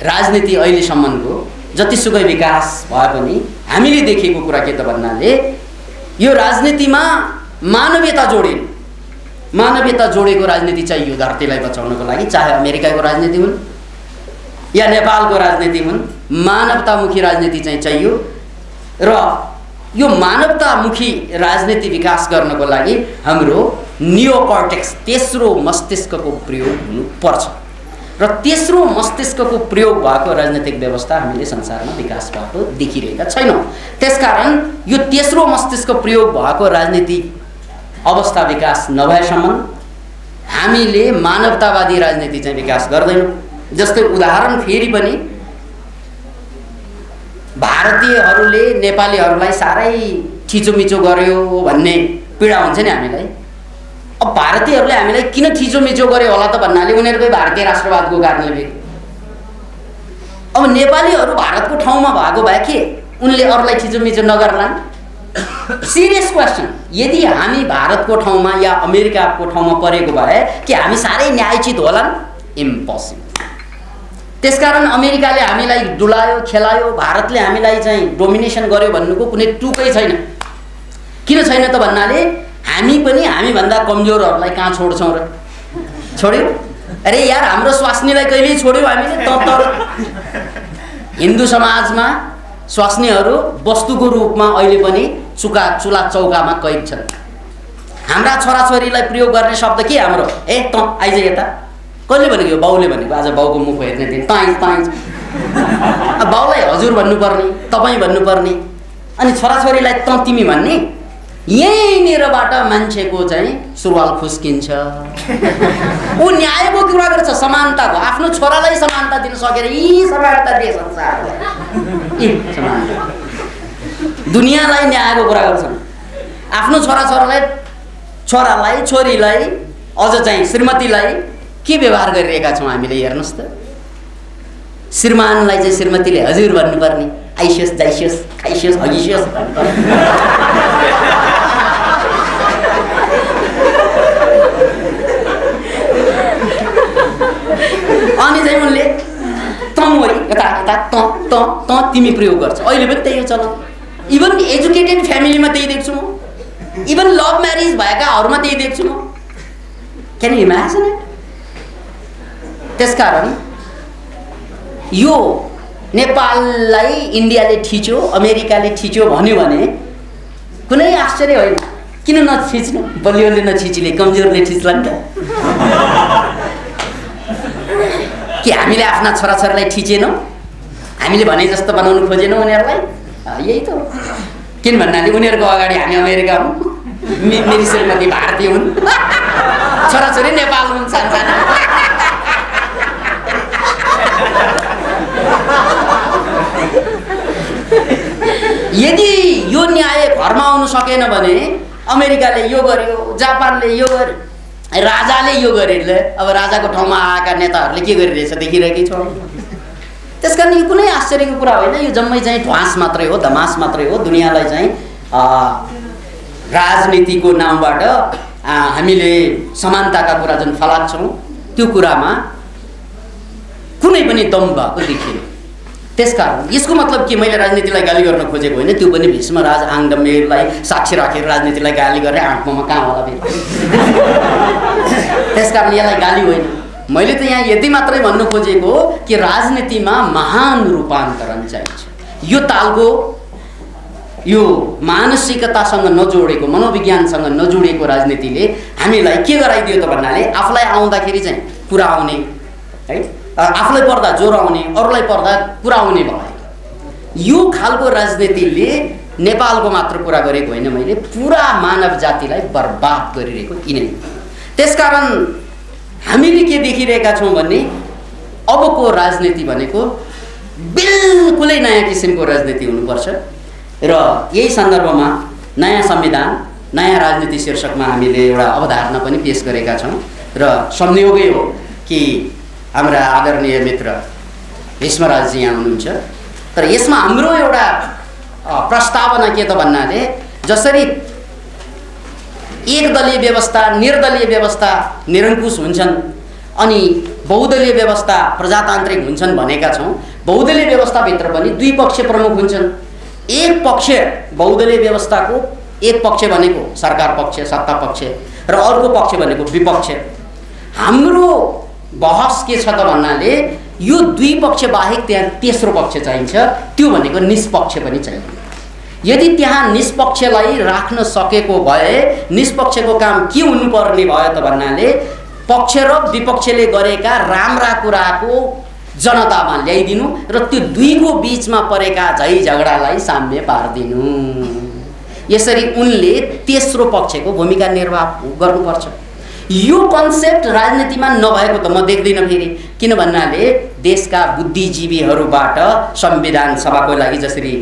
राजनीति अहिलेसम्मको जतिसुकै विकास भए पनि हामीले देखेको कुरा के त भन्नाले यो राजनीतिमा मानवीयता जोडिन। मानवीयता जोडेको राजनीति चाहियो धरतीलाई बचाउनको लागि, चाहे अमेरिकाको राजनीति हुन् या नेपालको राजनीति हुन्। मानवतामुखी राजनीति चाहिँ चाहियो, र यो मानवतामुखी राजनीति विकास गर्नको लागि हाम्रो नियोकर्टेक्स तेस्रो मस्तिष्कको प्रयोग हुनुपर्छ। र तेस्रो मस्तिष्कको प्रयोग भएको राजनीतिक व्यवस्था हामीले संसारमा विकास भएको देखिरहेका छैनौँ। त्यसकारण यो तेस्रो मस्तिष्क प्रयोग भएको राजनीति अवस्था विकास नभएसम्म हामीले मानवतावादी राजनीति चाहिँ विकास गर्दैनौँ। जस्तै उदाहरण फेरि पनि भारतीयहरूले नेपालीहरूलाई साह्रै थिचोमिचो गर्यो भन्ने पीडा हुन्छ नि हामीलाई। अब भारतीयहरूले हामीलाई किन थिचोमिचो गर्यो होला त भन्नाले उनीहरूकै भारतीय राष्ट्रवादको कारणले। अब नेपालीहरू भारतको ठाउँमा भएको भए के उनले अरूलाई थिचोमिचो नगर्लान्? Serious question. यदि हामी भारतको ठाउँमा या अमेरिकाको ठाउँमा परेको भए कि हामी साह्रै न्यायोचित होलान्? इम्पोसिबल। त्यसकारण अमेरिकाले हामीलाई डुलायो, खेलायो, भारतले हामीलाई चाहिँ डोमिनेसन गर्यो भन्नुको कुनै टुकै छैन। किन छैन त भन्नाले हामी पनि हामीभन्दा कमजोरहरूलाई कहाँ छोड्छौँ र? छोड्यो? अरे यार हाम्रो स्वास्नीलाई कहिल्यै छोड्यौ हामीले तर हिन्दू समाजमा स्वास्नीहरू वस्तुको रूपमा अहिले पनि चुला चौकामा कैद छन्। हाम्रा छोराछोरीलाई प्रयोग गर्ने शब्द के हाम्रो ए त आइज यता कसले भनेको बाउले भनेको आज बाउको मुख हेर्ने दिन त आइज बाउलाई हजुर भन्नुपर्ने तपाईँ भन्नुपर्ने अनि छोराछोरीलाई त तिमी भन्ने यहीँनिरबाट मान्छेको चाहिँ सुरुवाल खुस्किन्छ। ऊ न्यायको कुरा गर्छ समानताको आफ्नो छोरालाई समानता दिन सकेर यी समानता दिए संसारलाई दुनियाँलाई न्यायको कुरा गर्छन् आफ्नो छोरालाई छोरीलाई अझ चाहिँ श्रीमतीलाई के व्यवहार गरिरहेका छौँ हामीले हेर्नुहोस् त। श्रीमानलाई चाहिँ श्रीमतीले हजुर भन्नुपर्ने आइसियोस् जाइसियोस् खाइसियोस् हगिसियोस् अनि चाहिँ उनले तमोरी यता यता त तिमी प्रयोग गर्छ। अहिले पनि त्यही हो चलन। इभन एजुकेटेड फ्यामिलीमा त्यही देख्छु म, इभन लभ म्यारेज भएकाहरूमा त्यही देख्छु म। Can you imagine it? त्यसकारण यो नेपाललाई इन्डियाले थिच्यो अमेरिकाले थिच्यो भन्यो भने कुनै आश्चर्य होइन। किन नथिच्नु? बलियोले नथिचिले कमजोरले थिच्ला नि त। कि हामीले आफ्ना छोराछोरीलाई थिचेनौँ, हामीले भने जस्तो बनाउनु खोजेनौँ उनीहरूलाई? यही त हो। किन भन्नाले उनीहरूको अगाडि हामी अमेरिका हौँ, मेरी श्रीमती भारतीय हुन्, छोराछोरी नेपाल हुन् सानसाना। यदि यो न्याय घरमा आउनु सकेन भने अमेरिकाले यो गर्यो, जापानले यो गर्यो, राजाले यो गरेर अब राजाको ठाउँमा आएका नेताहरूले के गरिरहेछ देखिरहेकै छौँ। त्यसकारण यो कुनै आश्चर्यको कुरा होइन। यो जम्मै चाहिँ ध्वास मात्रै हो, धमास मात्रै हो। दुनियाँलाई चाहिँ राजनीतिको नामबाट हामीले समानताका कुरा जुन फलाच्छौँ त्यो कुरामा कुनै पनि दम भएको देखिएन। त्यसकारण यसको मतलब के मैले राजनीतिलाई गाली गर्न खोजेको होइन। त्यो पनि भीष्मराज आङडमेरलाई साक्षी राखेर राजनीतिलाई गाली गर्ने आँटमा कहाँ होला फेरि। त्यसकारण यसलाई गाली होइन। मैले त यहाँ यति मात्रै भन्नु खोजेको कि राजनीतिमा महान रूपान्तरण चाहिन्छ। यो तालको यो मानसिकतासँग नजोडेको, मनोविज्ञानसँग नजोडेको राजनीतिले हामीलाई के गराइदियो त भन्नाले आफूलाई आउँदाखेरि चाहिँ कुरा आउने है, आफूलाई पर्दा ज्वरो आउने, अरूलाई पर्दा कुरा आउने भयो। यो खालको राजनीतिले नेपालको मात्र कुरा गरेको होइन, मैले पुरा मानव जातिलाई बर्बाद गरिरहेको यिनै। त्यसकारण हामीले के देखिरहेका छौँ भने अबको राजनीति भनेको बिल्कुलै नयाँ किसिमको राजनीति हुनुपर्छ। र यही सन्दर्भमा नयाँ संविधान नयाँ राजनीति शीर्षकमा हामीले एउटा अवधारणा पनि पेश गरेका छौँ। र संयोगै हो कि हाम्रा आदरणीय मित्र भीष्मराजजी यहाँ हुनुहुन्छ। तर यसमा हाम्रो एउटा प्रस्तावना के त भन्नाले जसरी एकदलीय व्यवस्था निर्दलीय व्यवस्था निरङ्कुश हुन्छन् अनि बहुदलीय व्यवस्था प्रजातान्त्रिक हुन्छन् भनेका छौँ, बहुदलीय व्यवस्थाभित्र पनि दुई पक्ष प्रमुख हुन्छन्। एक पक्ष बहुदलीय व्यवस्थाको एक पक्ष भनेको सरकार पक्ष सत्ता पक्ष र अर्को पक्ष भनेको विपक्ष। हाम्रो बहस के छ त भन्नाले यो दुई पक्ष बाहेक त्यहाँ तेस्रो पक्ष चाहिन्छ, त्यो भनेको निष्पक्ष पनि चाहिन्छ। यदि त्यहाँ निष्पक्षलाई राख्न सकेको भए निष्पक्षको काम के हुनुपर्ने भयो त भन्नाले पक्ष र विपक्षले गरेका राम्रा कुराको जनतामा ल्याइदिनु र त्यो दुईको बीचमा परेका झै झगडालाई साम्य पारिदिनु। यसरी उनले तेस्रो पक्षको भूमिका निर्वाह गर्नुपर्छ। यो कन्सेप्ट राजनीतिमा नभएको त म देख्दिनँ फेरि। किन भन्नाले देशका बुद्धिजीवीहरूबाट संविधान सभाको लागि जसरी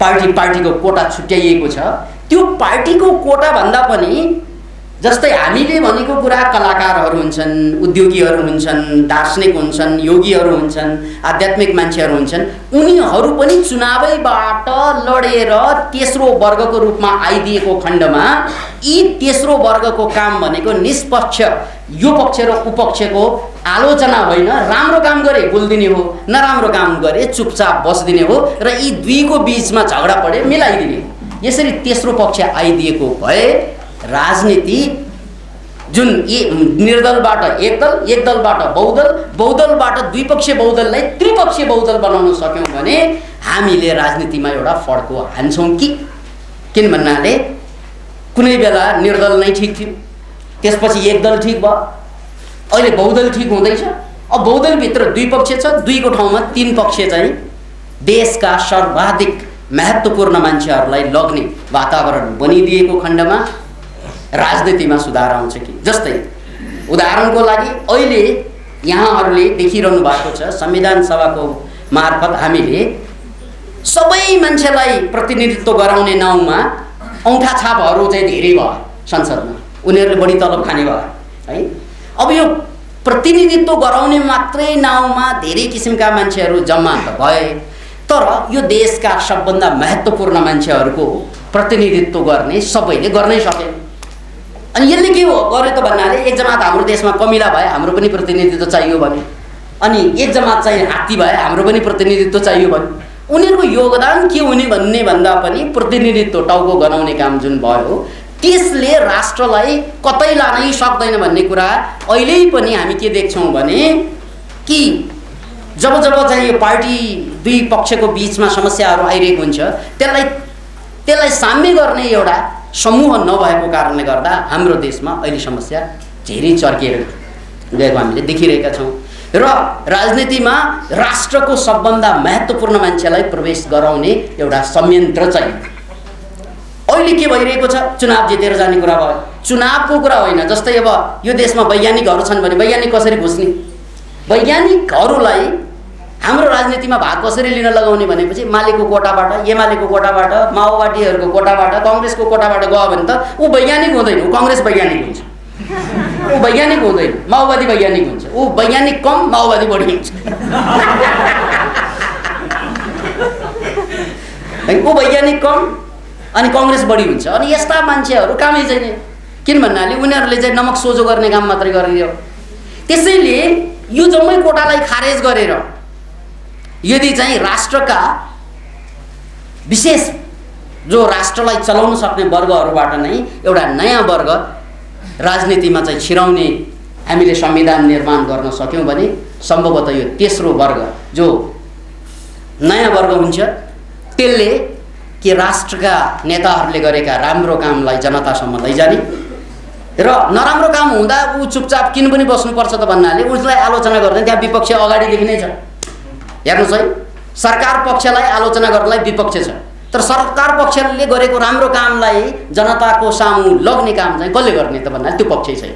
पार्टीको कोटा छुट्याइएको छ, त्यो पार्टीको कोटा भन्दा पनि जस्तै हामीले भनेको कुरा कलाकारहरू हुन्छन्, उद्योगीहरू हुन्छन्, दार्शनिक हुन्छन्, योगीहरू हुन्छन्, आध्यात्मिक मान्छेहरू हुन्छन्, उनीहरू पनि चुनावैबाट लडेर तेस्रो वर्गको रूपमा आइदिएको खण्डमा यी तेस्रो वर्गको काम भनेको निष्पक्ष यो पक्ष र उपपक्षको आलोचना होइन, राम्रो काम गरे बोलिदिने हो, नराम्रो काम गरे चुपचाप बस्दिने हो र यी दुईको बीचमा झगडा परे मिलाइदिने हो। यसरी तेस्रो पक्ष आइदिएको भए राजनीति जुन निर्दलबाट एक दलबाट बहुदलबाट द्विपक्षीय बहुदललाई त्रिपक्षीय बहुदल बनाउन सक्यौं भने हामीले राजनीतिमा एउटा फड्को हान्छौं कि किन भन्नाले कुनै बेला निर्दल नै ठीक थियो, त्यसपछि एक दल ठीक भयो, अहिले बहुदल ठीक हुँदैछ। अब बहुदल भित्र द्विपक्षीय छ, दुईको ठाउँमा तीन पक्षीय चाहिँ देशका सर्वाधिक महत्त्वपूर्ण मान्छेहरूलाई लग्ने वातावरण बनिदिएको खण्डमा राजनीतिमा सुधार आउँछ कि। जस्तै उदाहरणको लागि अहिले यहाँहरूले देखिरहनु भएको छ संविधान सभाको मार्फत हामीले सबै मान्छेलाई प्रतिनिधित्व गराउने नाउँमा औँठा छापहरू चाहिँ धेरै भयो संसदमा, उनीहरूले बढी तलब खाने भयो है। अब यो प्रतिनिधित्व गराउने मात्रै नाउँमा धेरै किसिमका मान्छेहरू जम्मा त भए, तर यो देशका सबभन्दा महत्त्वपूर्ण मान्छेहरूको प्रतिनिधित्व गर्ने सबैले गर्नै सके। अनि यसले के हो गर्यो त भन्नाले एक जमात हाम्रो देशमा कमिला भए हाम्रो पनि प्रतिनिधित्व चाहियो भने, अनि एक जमात चाहिँ हात्ती भए हाम्रो पनि प्रतिनिधित्व चाहियो भने, उनीहरूको योगदान के हुने भन्ने भन्दा पनि प्रतिनिधित्व टाउको गनाउने काम जुन भयो त्यसले राष्ट्रलाई कतै लानै सक्दैन भन्ने कुरा अहिले पनि हामी के देख्छौं भने कि जब चाहिँ यो पार्टी दुई पक्षको बीचमा समस्याहरू आइरहेको हुन्छ त्यसलाई साम्य गर्ने एउटा समूह नभएको कारणले गर्दा हाम्रो देशमा अहिले समस्या धेरै चर्केर गएको हामीले देखिरहेका छौं। र राजनीतिमा राष्ट्रको सबभन्दा महत्त्वपूर्ण मान्छेलाई प्रवेश गराउने एउटा संयन्त्र चाहिँ अहिले के भइरहेको छ, चुनाव जितेर जाने कुरा भयो। चुनावको कुरा होइन, जस्तै अब यो देशमा वैज्ञानिकहरू छन् भने वैज्ञानिक कसरी घुस्ने, वैज्ञानिकहरूलाई हाम्रो राजनीतिमा भाग कसरी लिन लगाउने भनेपछि मालेको कोटाबाट, एमालेको कोटाबाट, माओवादीहरूको कोटाबाट, कांग्रेसको कोटाबाट गयो भने त ऊ वैज्ञानिक हुँदैन, ऊ कांग्रेस वैज्ञानिक हुन्छ। ऊ वैज्ञानिक हुँदैन, माओवादी वैज्ञानिक हुन्छ। ऊ वैज्ञानिक कम, माओवादी बढी हुन्छ। ऊ वैज्ञानिक कम अनि कांग्रेस बढी हुन्छ। अनि यस्ता मान्छेहरू कामै छैन, किन भन्नाले उनीहरूले चाहिँ नमक सोझो गर्ने काम मात्रै गरिदियो। त्यसैले यो जम्मै कोटालाई खारेज गरेर यदि चाहिँ राष्ट्रका विशेष जो राष्ट्रलाई चलाउन सक्ने वर्गहरूबाट नै एउटा नयाँ वर्ग राजनीतिमा चाहिँ छिराउने हामीले संविधान निर्माण गर्न सक्यौं भने सम्भवतः यो तेस्रो वर्ग जो नयाँ वर्ग हुन्छ त्यसले के राष्ट्रका नेताहरूले गरेका राम्रो कामलाई जनतासम्म लैजाने र नराम्रो काम हुँदा ऊ चुपचाप किन पनि बस्नुपर्छ त भन्नाले उसलाई आलोचना गर्ने त्यहाँ विपक्ष अगाडिदेखि नै छ। हेर्नुस् है, सरकार पक्षलाई आलोचना गर्नलाई विपक्ष छ, तर सरकार पक्षले गरेको राम्रो कामलाई जनताको सामु लग्ने काम चाहिँ कसले गर्ने त भन्नाले त्यो पक्ष छैन।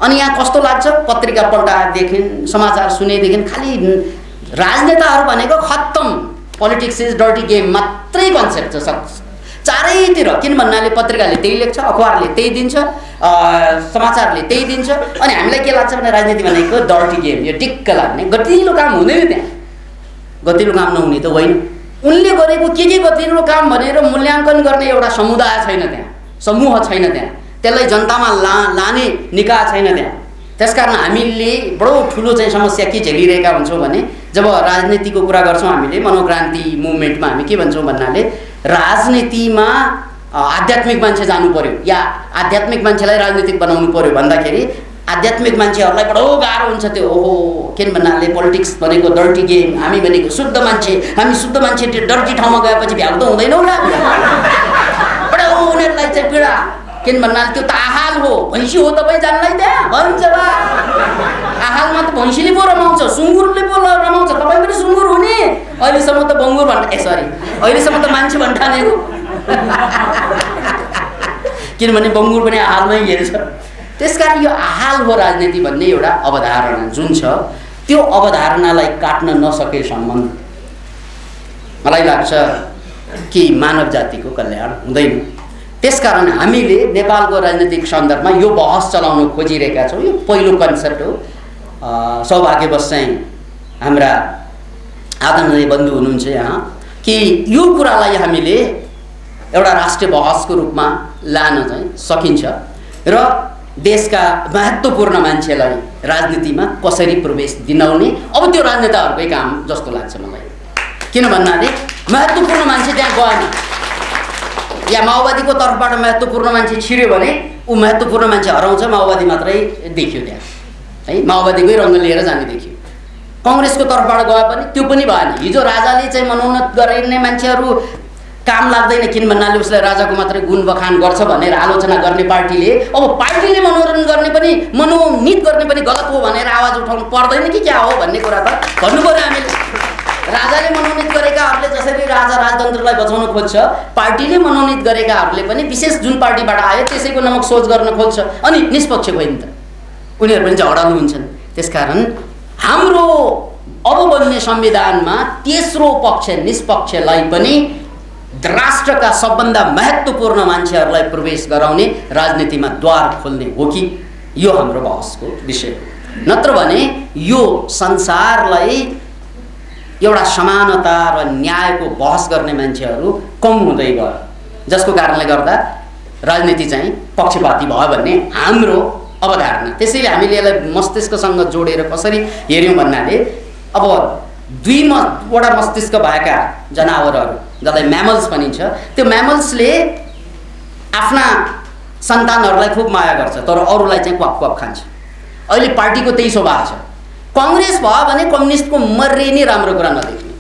अनि यहाँ कस्तो लाग्छ, पत्रिका पल्टाएदेखि समाचार सुनेदेखि खालि राजनेताहरू भनेको खत्तम, पोलिटिक्स इज डर्टी गेम मात्रै कन्सेप्ट छ चारैतिर। किन भन्नाले पत्रिकाले त्यही लेख्छ, अखबारले त्यही दिन्छ, समाचारले त्यही दिन्छ। अनि हामीलाई के लाग्छ भने राजनीति भनेको डर्टी गेम, यो टिक्क लाग्ने गतिलो काम हुँदैन। त्यहाँ गतिलो काम नहुने त होइन, उनले गरेको के गतिलो काम भनेर मूल्याङ्कन गर्ने एउटा समुदाय छैन, त्यहाँ समूह छैन, त्यहाँ त्यसलाई जनतामा लाने निकाय छैन त्यहाँ। त्यसकारण हामीले बडो ठुलो चाहिँ समस्या के झेलिरहेका हुन्छौँ भने जब राजनीतिको कुरा गर्छौँ हामीले मनोक्रान्ति मुभमेन्टमा हामी के भन्छौँ भन्नाले राजनीतिमा आध्यात्मिक मान्छे जानु पर्यो या आध्यात्मिक मान्छेलाई राजनीतिक बनाउनु पर्यो भन्दाखेरि आध्यात्मिक मान्छेहरूलाई बडो गाह्रो हुन्छ त्यो। ओहो, किन भन्नाले पोलिटिक्स भनेको डर्टी गेम, हामी भनेको शुद्ध मान्छे, हामी शुद्ध मान्छे त्यो डर्टी ठाउँमा गएपछि भ्याउ त हुँदैनौँ र, बडो उनीहरूलाई चाहिँ पीडा। किन भन्नाले त्यो त आहाल हो, भैँसी हो तपाईँ जानलाई त्यहाँ भन्छ बा, आहालमा त भैँसीले पो रमाउँछ, सुँगुरले पो रमाउँछ, तपाईँ पनि सुँगुर हुने। अहिलेसम्म त बङ्गुर अहिलेसम्म त मान्छे भन्ठानेको। किनभने बङ्गुर पनि आहालमै हेर्छ। त्यसकारण यो आहाल हो राजनीति भन्ने एउटा अवधारणा जुन छ त्यो अवधारणालाई काट्न नसकेसम्म मलाई लाग्छ कि मानव जातिको कल्याण हुँदैन। त्यसकारण हामीले नेपालको राजनीतिक सन्दर्भमा यो बहस चलाउन खोजिरहेका छौँ। यो पहिलो कन्सेप्ट हो। सौभाग्यवश चाहिँ हाम्रा आदरणीय बन्धु हुनुहुन्छ यहाँ कि यो कुरालाई हामीले एउटा राष्ट्रिय बहसको रूपमा लान चाहिँ सकिन्छ र देशका महत्त्वपूर्ण मान्छेलाई राजनीतिमा कसरी प्रवेश दिलाउने अब त्यो राजनेताहरूकै काम जस्तो लाग्छ मलाई। किन भन्नाले महत्त्वपूर्ण मान्छे त्यहाँ गएन, या माओवादीको तर्फबाट महत्त्वपूर्ण मान्छे छिर्यो भने ऊ महत्त्वपूर्ण मान्छे हराउँछ, माओवादी मात्रै देखियो त्यहाँ है, माओवादीकै रङ्ग लिएर जाने देखियो। कांग्रेसको तर्फबाट गए पनि त्यो पनि भएन। हिजो राजाले चाहिँ मनोनत गर्ने मान्छेहरू काम लाग्दैन किन भन्नाले उसले राजाको मात्रै गुण बखान गर्छ भनेर आलोचना गर्ने पार्टीले अब पार्टीले मनोरञ्जन गर्ने पनि मनोनीत गर्ने पनि गलत हो भनेर आवाज उठाउनु पर्दैन कि क्या हो भन्ने कुरा त भन्नु पर्यो हामीले। राजाले मनोनीत गरेकाहरूले जसरी राजा राजतन्त्रलाई बचाउन खोज्छ, पार्टीले मनोनीत गरेकाहरूले पनि विशेष जुन पार्टीबाट आयो त्यसैको नमक सोच गर्न खोज्छ अनि निष्पक्ष होइन त, उनीहरू पनि झगडालु हुन्छन्। त्यसकारण हाम्रो अब बन्ने संविधानमा तेस्रो पक्ष निष्पक्षलाई पनि राष्ट्रका सबभन्दा महत्त्वपूर्ण मान्छेहरूलाई प्रवेश गराउने राजनीतिमा द्वार खोल्ने हो कि, यो हाम्रो बहसको विषय हो। नत्र भने यो संसारलाई एउटा समानता र न्यायको बहस गर्ने मान्छेहरू कम हुँदै गयो, जसको कारणले गर्दा राजनीति चाहिँ पक्षपाती भयो भन्ने हाम्रो अवधारणा। त्यसैले हामीले यसलाई मस्तिष्कसँग जोडेर कसरी हेर्यौँ भन्नाले अब दुईवटा मस्तिष्क भएका जनावरहरू जसलाई म्यामल्स भनिन्छ, त्यो म्यामल्सले आफ्ना सन्तानहरूलाई खुब माया गर्छ तर अरूलाई चाहिँ क्वाक क्वाक खान्छ। अहिले पार्टीको त्यही स्वभाव छ। कांग्रेस भयो भने कम्युनिस्टको मर्रे नै राम्रो कुरा नदेख्ने।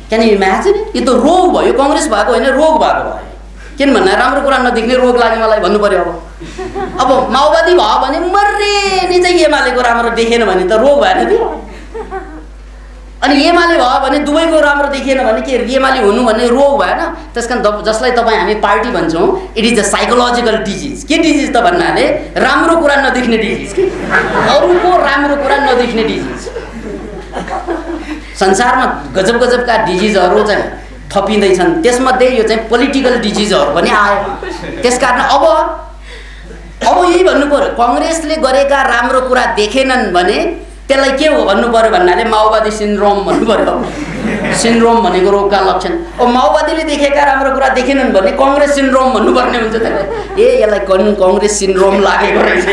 Can you imagine? यो त रोग भयो, कांग्रेस भएको होइन रोग भएको भयो। किन भन्दा राम्रो कुरा नदेख्ने रोग लाग्यो मलाई भन्नु पर्यो। अब माओवादी भयो भने मर्रे नै चाहिँ एमालेको राम्रो देखेन भने त रोग भएन त्यो। अनि एमाले भयो भने दुवैको राम्रो देखिएन भने के एमाले हुनु भन्ने रोग भएन। त्यसकारण जसलाई तपाईँ हामी पार्टी भन्छौँ, it is the psychological disease. के डिजिज त भन्नाले राम्रो कुरा नदेख्ने डिजिज, कि अरूको राम्रो कुरा नदेख्ने डिजिज। संसारमा गजब गजबका डिजिजहरू चाहिँ थपिँदैछन्, त्यसमध्ये यो चाहिँ पोलिटिकल डिजिजहरू पनि आयो। त्यसकारण अब यही भन्नु पर्यो, कांग्रेसले गरेका राम्रो कुरा देखेनन् भने त्यसलाई के हो भन्नु पर्यो भन्नाले माओवादी सिन्ड्रोम भन्नु पर्यो। सिन्ड्रोम भनेको रोगका लक्षण। अब माओवादीले देखेका राम्रो कुरा देखेनन् भने कांग्रेस सिन्ड्रोम भन्नुपर्ने हुन्छ त्यसलाई। ए यसलाई कांग्रेस सिन्ड्रोम लागेको रहेछ।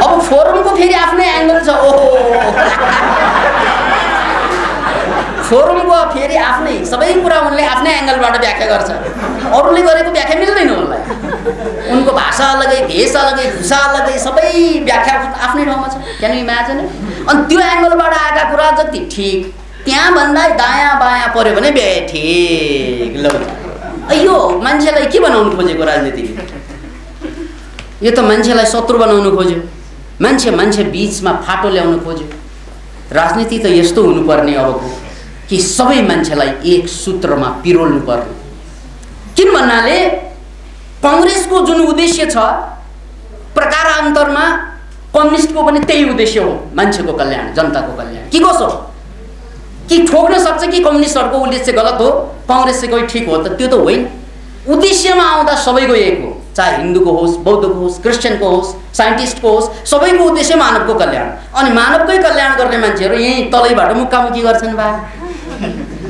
अब फोरमको फेरि आफ्नै एङ्गल छ। ओहो, फोरमको फेरि आफ्नै सबै कुरा उनले आफ्नै एङ्गलबाट व्याख्या गर्छ। अरूले गरेको व्याख्या मिल्दैन उनलाई। उनको भाषा अलगै, भेष अलगै, भूषा अलगै, सबै व्याख्या आफ्नै ठाउँमा छ। Can you imagine? अनि त्यो एङ्गलबाट आएका कुरा जति ठिक, त्यहाँभन्दा दायाँ बायाँ पऱ्यो भने बे ठिक ल। यो मान्छेलाई के बनाउनु खोजेको राजनीतिले? यो त मान्छेलाई शत्रु बनाउनु खोज्यो, मान्छे बीचमा फाटो ल्याउनु खोज्यो। राजनीति त यस्तो हुनुपर्ने अबको कि सबै मान्छेलाई एक सूत्रमा पिरोल्नु पर्ने। किन भन्नाले कांग्रेसको जुन उद्देश्य छ प्रकारान्तरमा कम्युनिस्टको पनि त्यही उद्देश्य हो, मान्छेको कल्याण, जनताको कल्याण। कि कसो कि ठोक्न सक्छ कि कम्युनिस्टहरूको उद्देश्य गलत हो, कांग्रेस चाहिँ कोही ठिक हो त? त्यो त होइन। उद्देश्यमा आउँदा सबैको एक हो, चाहे हिन्दूको होस्, बौद्धको होस्, क्रिस्चियनको होस्, साइन्टिस्टको होस्, सबैको उद्देश्य मानवको कल्याण। अनि मानवकै कल्याण गर्ने मान्छेहरू यहीँ तलैबाट मुक्कामुक्की गर्छन् बा।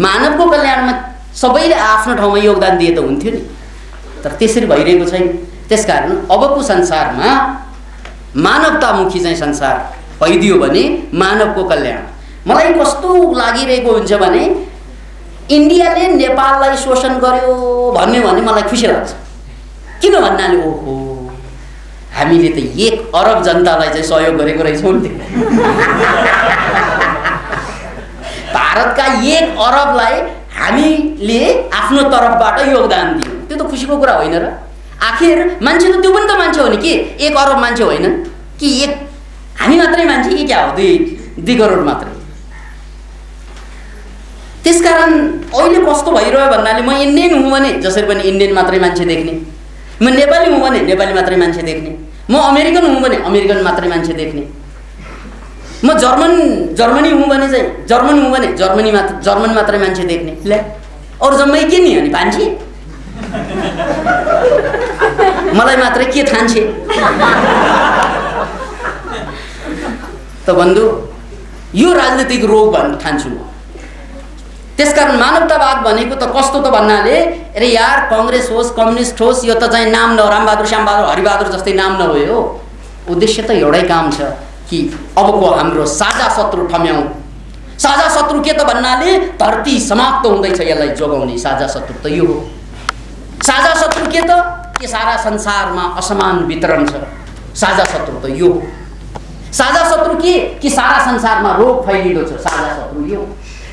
मानवको कल्याणमा सबैले आफ्नो ठाउँमा योगदान दिए त हुन्थ्यो नि, तर त्यसरी भइरहेको छैन। त्यसकारण अबको संसारमा मानवतामुखी चाहिँ संसार भइदियो भने मानवको कल्याण। मलाई कस्तो लागिरहेको हुन्छ भने इन्डियाले नेपाललाई शोषण गर्यो भन्यो भने मलाई खुसी लाग्छ। किन भन्नाले ओहो हामीले त 1 अरब जनतालाई चाहिँ सहयोग गरेको रहेछौँ नि। भारतका 1 अरबलाई हामीले आफ्नो तर्फबाट योगदान दियौँ, त्यो त खुसीको कुरा होइन र? आखिर मान्छे त त्यो पनि त मान्छे हो नि कि 1 अरब मान्छे होइनन् कि हामी मात्रै मान्छे कि क्या हो 2 करोड मात्रै। त्यसकारण अहिले कस्तो भइरह्यो भन्नाले म इन्डियन हुँ भने जसरी पनि इन्डियन मात्रै मान्छे देख्ने, म नेपाली हुँ भने नेपाली मात्रै मान्छे देख्ने, म अमेरिकन हुँ भने अमेरिकन मात्रै मान्छे देख्ने, म जर्मनी हुँ भने चाहिँ जर्मन हुँ भने जर्मन मात्रै मान्छे देख्ने। ल अरू जम्मै के नि अनि भान्से मलाई मात्रै के ठान्छे त बन्धु? यो राजनीतिक रोग भन्न ठान्छु म। त्यसकारण मानवतावाद भनेको त कस्तो त भन्नाले अरे यार कांग्रेस होस्, कम्युनिस्ट होस्, यो त चाहिँ नाम न रामबहादुर, श्यामबहादुर, हरिबहादुर जस्तै नाम नभयो। उद्देश्य त एउटै काम छ कि अबको हाम्रो साझा शत्रु ठम्याउँ, साझा शत्रु के त भन्नाले धरती समाप्त हुँदैछ यसलाई जोगाउने साझा शत्रु त यो हो। साझा शत्रु के त के सारा संसारमा असमान वितरण छ, साझा शत्रु त यो हो। साझा शत्रु के सारा संसारमा रोग फैलिएको छ, साझा शत्रु यो।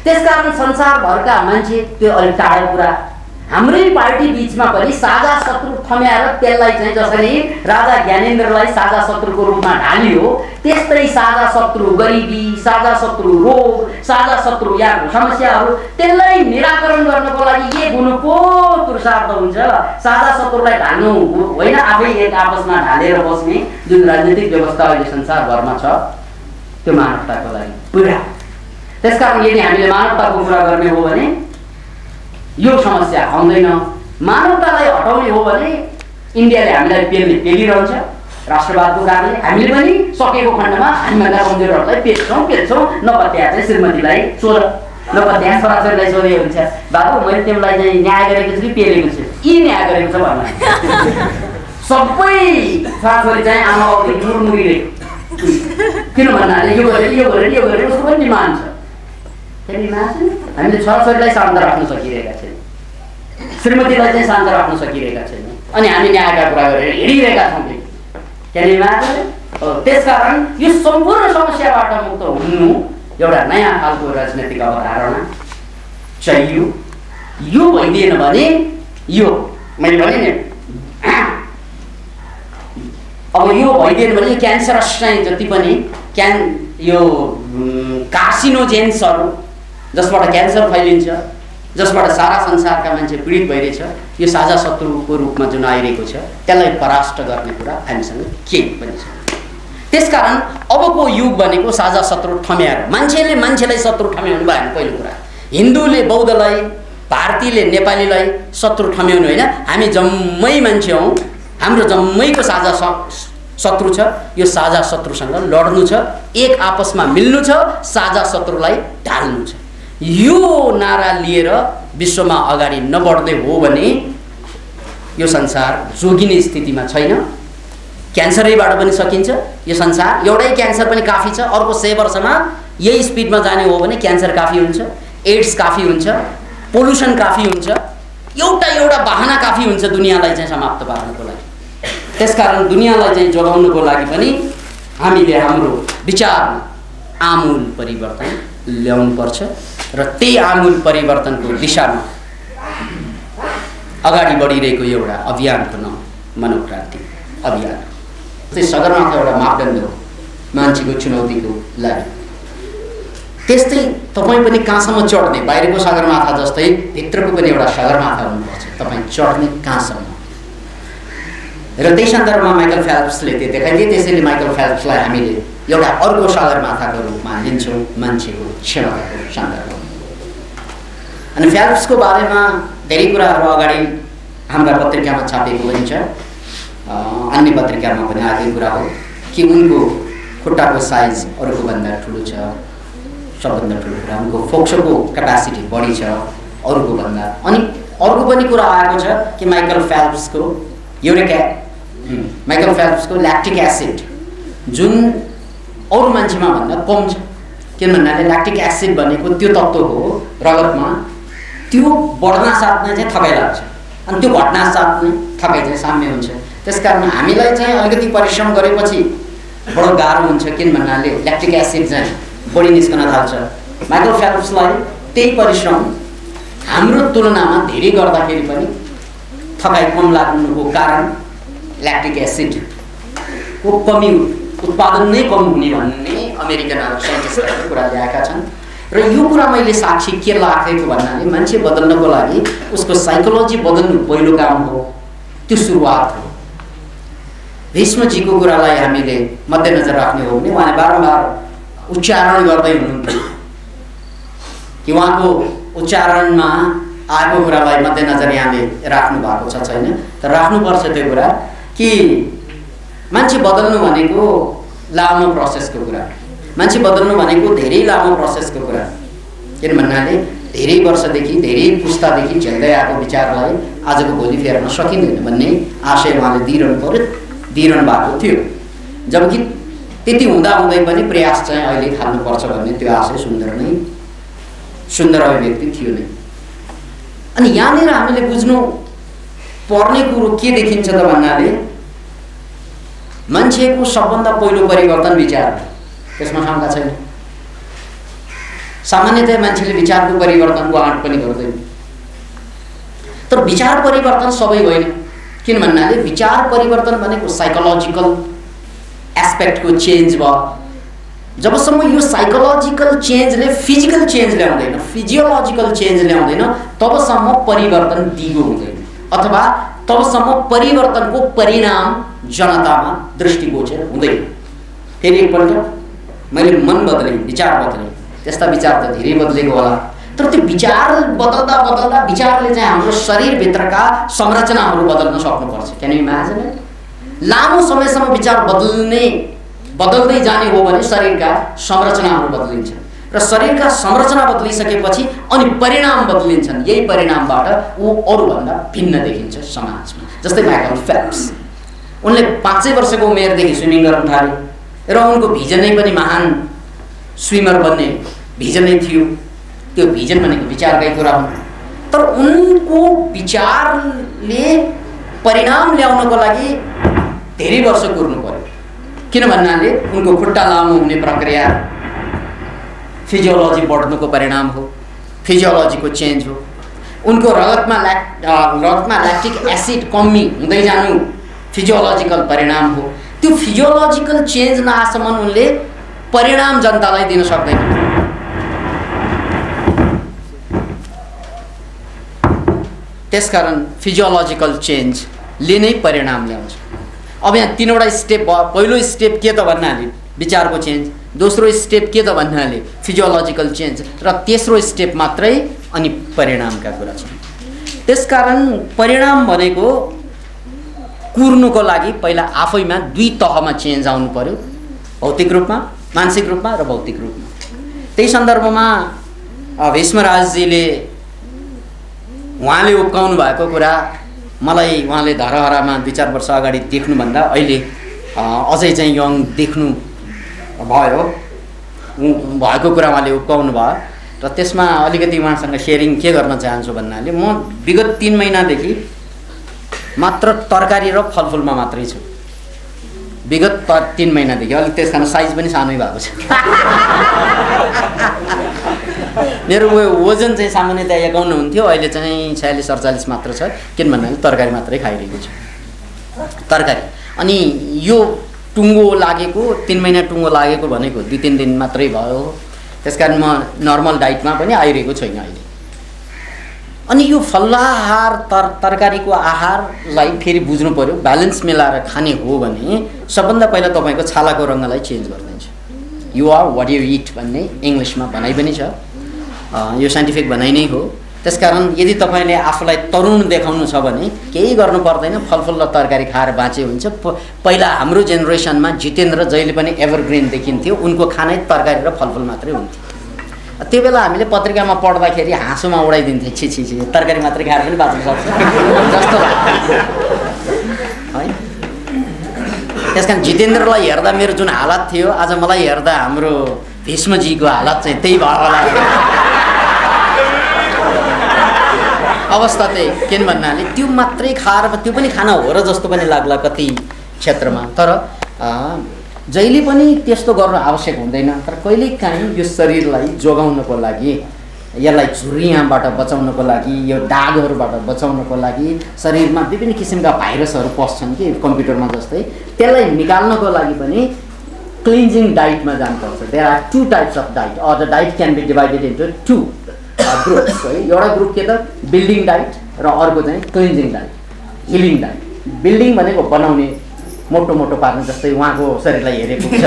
त्यसकारण संसारभरका मान्छे त्यो अलिक टाढा कुरा, हाम्रै पार्टी बीचमा पनि साझा शत्रु थम्याएर त्यसलाई चाहिँ जसरी राजा ज्ञानेन्द्रलाई साझा शत्रुको रूपमा ढालियो, त्यस्तै साझा शत्रु गरिबी, साझा शत्रु रोग, साझा शत्रु यहाँको समस्याहरू, त्यसलाई निराकरण गर्नको लागि एक हुनु पो पुरुषार्थ हुन्छ। साझा शत्रुलाई ढाल्नु होइन, आफै एक आपसमा ढालेर बस्ने जुन राजनीतिक व्यवस्था अहिले संसारभरमा छ त्यो मानवताको लागि पीडा। त्यसकारण यदि हामीले मानवताको कुरा गर्ने हो भने यो समस्या आउँदैन। मानवतालाई हटाउने हो भने इन्डियाले हामीलाई पेलिरहन्छ राष्ट्रवादको कारणले। हामीले पनि सकेको खण्डमा हामीभन्दा कमजोरहरूलाई पेल्छौँ। नपत्या चाहिँ श्रीमतीलाई सोध, नपत्या छोराछोरीलाई सोधे हुन्छ, बाबु मैले तिमीलाई चाहिँ न्याय गरेको छु कि पेलेको छु, यी न्याय गरेको छ भन्नु। सबै छोराछोरी चाहिँ आमा बाउले मुरमुरिरहेको, किन भन्नाले यो गरेर उसको पनि डिमान्ड छ। हामीले छोराछोरीलाई शान्त राख्न सकिरहेका छैन, श्रीमतीलाई चाहिँ शान्त राख्न सकिरहेका छैन, अनि हामी न्यायका कुरा गरेर हिँडिरहेका छौँ। त्यसकारण यो सम्पूर्ण समस्याबाट मुक्त हुनु एउटा नयाँ खालको राजनैतिक अवधारणा चाहियो। यो भइदिएन भने यो मैले भने नि, अब यो भइदिएन भने क्यान्सरस चाहिँ जति पनि यो कार्सिनोजेन्सहरू जसबाट क्यान्सर फैलिन्छ, जसबाट सारा संसारका मान्छे पीडित भइरहेछ, यो साझा शत्रुको रूपमा जुन आइरहेको छ त्यसलाई परास्त गर्ने कुरा हामीसँग केही पनि छैन। त्यसकारण अबको युग भनेको साझा शत्रु ठम्याएर, मान्छेले मान्छेलाई शत्रु ठम्याउनु भएन। पहिलो कुरा, हिन्दूले बौद्धलाई, भारतीयले नेपालीलाई शत्रु ठम्याउनु होइन। हामी जम्मै मान्छे हौँ, हाम्रो जम्मैको साझा शत्रु छ। यो साझा शत्रुसँग लड्नु छ, एक आपसमा मिल्नु छ, साझा शत्रुलाई ढाल्नु छ। यो नारा लिएर विश्वमा अगाडि नबढ्दै हो भने यो संसार जोगिने स्थितिमा छैन। क्यान्सरैबाट पनि सकिन्छ यो संसार, एउटै क्यान्सर पनि काफी छ। अर्को 100 वर्षमा यही स्पिडमा जाने हो भने क्यान्सर काफी हुन्छ, एड्स काफी हुन्छ, पोल्युसन काफी हुन्छ, एउटा बहाना काफी हुन्छ दुनियाँलाई चाहिँ समाप्त पार्नको लागि। त्यसकारण दुनियाँलाई चाहिँ जोगाउनको लागि पनि हामीले हाम्रो विचारमा आमूल परिवर्तन ल्याउनु पर्छ र त्यही आमूल परिवर्तनको दिशामा अगाडि बढिरहेको एउटा अभियानको नाम मनोक्रान्ति अभियान। त्यही सगरमाथा एउटा मापदण्ड हो मान्छेको चुनौतीको लागि। त्यस्तै तपाईँ पनि कहाँसम्म चढ्ने, बाहिरको सगरमाथा जस्तै भित्रको पनि एउटा सगरमाथा हुनुपर्छ, तपाईँ चढ्ने कहाँसम्म। र त्यही सन्दर्भमा माइकल फेल्प्सले त्यो देखाइदिए। त्यसैले माइकल फेल्प्सलाई हामीले एउटा अर्को सगरमाथाको रूपमा लिन्छौँ, मान्छेको क्षमताको सन्दर्भमा। अनि फेल्प्सको बारेमा धेरै कुराहरू अगाडि हाम्रा पत्रिकामा छापिएको पनि छ, अन्य पत्रिकामा पनि आएको कुरा हो कि उनको खुट्टाको साइज अरूको भन्दा ठुलो छ, सबभन्दा ठुलो कुरा उनको फोक्सोको क्यापासिटी बढी छ अरूको भन्दा। अनि अर्को पनि कुरा आएको छ कि माइकल फेल्प्सको ल्याक्टिक एसिड जुन अरू मान्छेमा भन्दा कम छ। किन भन्नाले ल्याक्टिक एसिड भनेको त्यो तत्त्व हो रगतमा, त्यो बढ्न साथ नै चाहिँ थकाइ लाग्छ, अनि त्यो घट्न साथ नै थकाइ चाहिँ साम्य हुन्छ। त्यसकारण हामीलाई चाहिँ अलिकति परिश्रम गरेपछि बडो गाह्रो हुन्छ, किन भन्नाले ल्याक्टिक एसिड चाहिँ बढी निस्कन थाल्छ। माइकल फेल्प्सलाई त्यही परिश्रम हाम्रो तुलनामा धेरै गर्दाखेरि पनि थकाइ कम लाग्नुको कारण ल्याक्टिक एसिडको कमी, उत्पादन नै कम हुने भन्ने अमेरिकन साइन्टिस्टहरूले कुरा ल्याएका छन्। र यो कुरा मैले साक्षी के लागेको भन्नाले मान्छे बदल्नको लागि उसको साइकोलोजी बदल्नु पहिलो काम हो, त्यो सुरुवात हो। भीष्मजीको कुरालाई हामीले मध्यनजर राख्ने हो भने उहाँले बारम्बार उच्चारण गर्दै हुनुहुन्थ्यो कि उहाँको उच्चारणमा आएको कुरालाई मध्यनजर यहाँले राख्नु भएको छ छैन, तर राख्नुपर्छ त्यो कुरा कि मान्छे बदल्नु भनेको लामो प्रोसेसको कुरा, मान्छे बदल्नु भनेको धेरै लामो प्रोसेसको कुरा। किन भन्नाले धेरै वर्षदेखि, धेरै पुस्तादेखि झेल्दै आएको विचारलाई आजको भोलि फेर्न सकिँदैन भन्ने आशय उहाँले दिइरहनु भएको थियो। जबकि त्यति हुँदा हुँदै पनि प्रयास चाहिँ अहिले थाल्नुपर्छ भन्ने त्यो आशय सुन्दर अभिव्यक्ति थियो नै। अनि यहाँनिर हामीले बुझ्नु पर्ने कुरो के देखिन्छ त भन्नाले मान्छेको सबभन्दा पहिलो परिवर्तन विचार, त्यसमा शङ्का छैन। सामान्यतया मान्छेले विचारको परिवर्तनको आँट पनि गर्दैन, तर विचार परिवर्तन सबै होइन। किन भन्नाले विचार परिवर्तन भनेको साइकोलोजिकल एस्पेक्टको चेन्ज भयो। जबसम्म यो साइकोलोजिकल चेन्जले फिजिकल चेन्ज ल्याउँदैन, फिजियोलोजिकल चेन्ज ल्याउँदैन, तबसम्म परिवर्तन दिगो हुँदैन, अथवा तबसम्म परिवर्तनको परिणाम जनतामा दृष्टिगोचर हुँदैन। फेरि एकपल्ट मैले मन बदलेँ, विचार बदलेँ, त्यस्ता विचार त धेरै बदलेको होला, तर त्यो विचार बदल्दा बदल्दा विचारले चाहिँ हाम्रो शरीरभित्रका संरचनाहरू बदल्न सक्नुपर्छ। Can you imagine it? लामो समयसम्म विचार बदल्दै जाने हो भने शरीरका संरचनाहरू बदलिन्छ, र शरीरका संरचना बदलिसकेपछि अनि परिणाम बदलिन्छन्। यही परिणामबाट ऊ अरूभन्दा भिन्न देखिन्छ समाजमा। जस्तै माइकल फेल्प्स, उनले 5 वर्षको उमेरदेखि स्विमिङ गर्न थाले र उनको भिजनै पनि महान स्विमर बन्ने भिजनै थियो। त्यो भिजन भनेको विचारकै कुरा हो, तर उनको विचारले परिणाम ल्याउनको लागि धेरै वर्ष कुर्नु पर्यो। किन भन्नाले उनको खुट्टा लामो हुने प्रक्रिया फिजियोलोजी बढ्नुको परिणाम हो, फिजियोलोजीको चेन्ज हो। उनको रगतमा ल्याक्टिक एसिड कमी हुँदै जानु फिजियोलोजिकल परिणाम हो। त्यो फिजियोलोजिकल चेन्ज नआएसम्म उनले परिणाम जनतालाई दिन सक्दैन। त्यसकारण फिजियोलोजिकल चेन्जले नै परिणाम ल्याउँछ। अब यहाँ 3वटा स्टेप भयो। पहिलो स्टेप के त भन्नाले विचारको चेन्ज, दोस्रो स्टेप के त भन्नाले फिजियोलोजिकल चेन्ज, र तेस्रो स्टेप मात्रै अनि परिणामका कुरा छन्। त्यसकारण परिणाम भनेको कुर्नुको लागि पहिला आफैमा 2 तहमा चेन्ज आउनु पर्यो, भौतिक रूपमा, मानसिक रूपमा र भौतिक रूपमा। त्यही सन्दर्भमा भीष्मराजजीले उहाँले उक्काउनु भएको कुरा मलाई उहाँले धरहरामा 2-4 वर्ष अगाडि देख्नुभन्दा अहिले अझै चाहिँ यङ देख्नु भएको कुरा उहाँले उक्काउनु भयो, र त्यसमा अलिकति उहाँसँग सेयरिङ के गर्न चाहन्छु भन्नाले म विगत 3 महिनादेखि मात्र तरकारी र फलफुलमा मात्रै छु। विगत 3 महिनादेखि अलिक त्यस कारण साइज पनि सानै भएको छ। मेरो वजन चाहिँ सामान्यतया 51 हुन्थ्यो, अहिले चाहिँ 46-47 मात्र छ। किन भन्नाले तरकारी मात्रै खाइरहेको छु, तरकारी। अनि यो टुङ्गो लागेको 3 महिना टुङ्गो लागेको भनेको 2-3 दिन मात्रै भयो। त्यसकारण म नर्मल डाइटमा पनि आइरहेको छैन अहिले। अनि यो फलाहार तरकारीको आहारलाई फेरि बुझ्नु पर्यो। ब्यालेन्स मिलाएर खाने हो भने सबभन्दा पहिला तपाईँको छालाको रङ्गलाई चेन्ज गरिदिन्छ। You are what you eat भन्ने इङ्ग्लिसमा भनाइ पनि छ, यो साइन्टिफिक भनाइ नै हो। त्यसकारण यदि तपाईँले आफूलाई तरुण देखाउनु छ भने केही गर्नु पर्दैन, फलफुल र तरकारी खाएर बाँचे हुन्छ। पहिला हाम्रो जेनेरेसनमा जितेन्द्र जहिले पनि एभरग्रिन देखिन्थ्यो, उनको खानै तरकारी र फलफुल मात्रै हुन्थ्यो। त्यो बेला हामीले पत्रिकामा पढ्दाखेरि हाँसोमा उडाइदिन्थे, छि तरकारी मात्रै खाएर पनि बाँच्न सक्छ जस्तो है। त्यसकारण जितेन्द्रलाई हेर्दा मेरो जुन हालत थियो, आज मलाई हेर्दा हाम्रो भीष्मजीको हालत चाहिँ त्यही भयो होला अवस्था चाहिँ। किन भन्नाले त्यो मात्रै खाएर त्यो पनि खाना हो र जस्तो पनि लाग्ला कति क्षेत्रमा, तर जहिले पनि त्यस्तो गर्नु आवश्यक हुँदैन। तर कहिलेकाहीँ यो शरीरलाई जोगाउनको लागि, यसलाई झुर्रियाँबाट बचाउनको लागि, यो दागहरूबाट बचाउनको लागि शरीरमा विभिन्न किसिमका भाइरसहरू पस्छन् कि कम्प्युटरमा जस्तै, त्यसलाई निकाल्नको लागि पनि क्लिन्जिङ डाइटमा जानुपर्छ। There are 2 types of diet, or the diet can be divided into 2 groups है। एउटा ग्रुप के त बिल्डिङ डाइट र अर्को चाहिँ cleansing diet, healing diet. Building भनेको बनाउने, मोटो मोटो पार्ने, जस्तै उहाँको शरीरलाई हेरेको छ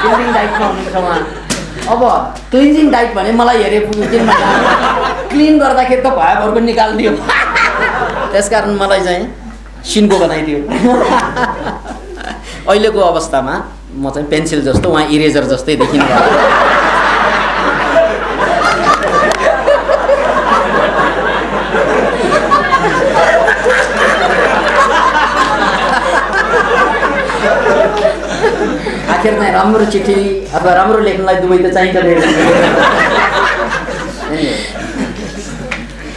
बिल्डिङ डाइटमा हुनुहुन्छ उहाँ। अब क्लिन्जिङ डाइट भने मलाई हेरे पुग्यो, किन क्लिन गर्दाखेरि त भएभरको निकालिदियो, त्यसकारण मलाई चाहिँ सिन्को बनाइदियो। अहिलेको अवस्थामा म चाहिँ पेन्सिल जस्तो, उहाँ इरेजर जस्तै देखिनु भयो। आखिर चाहिँ राम्रो चिठी अथवा राम्रो लेख्नलाई दुवै त चाहिन्छ फेरि।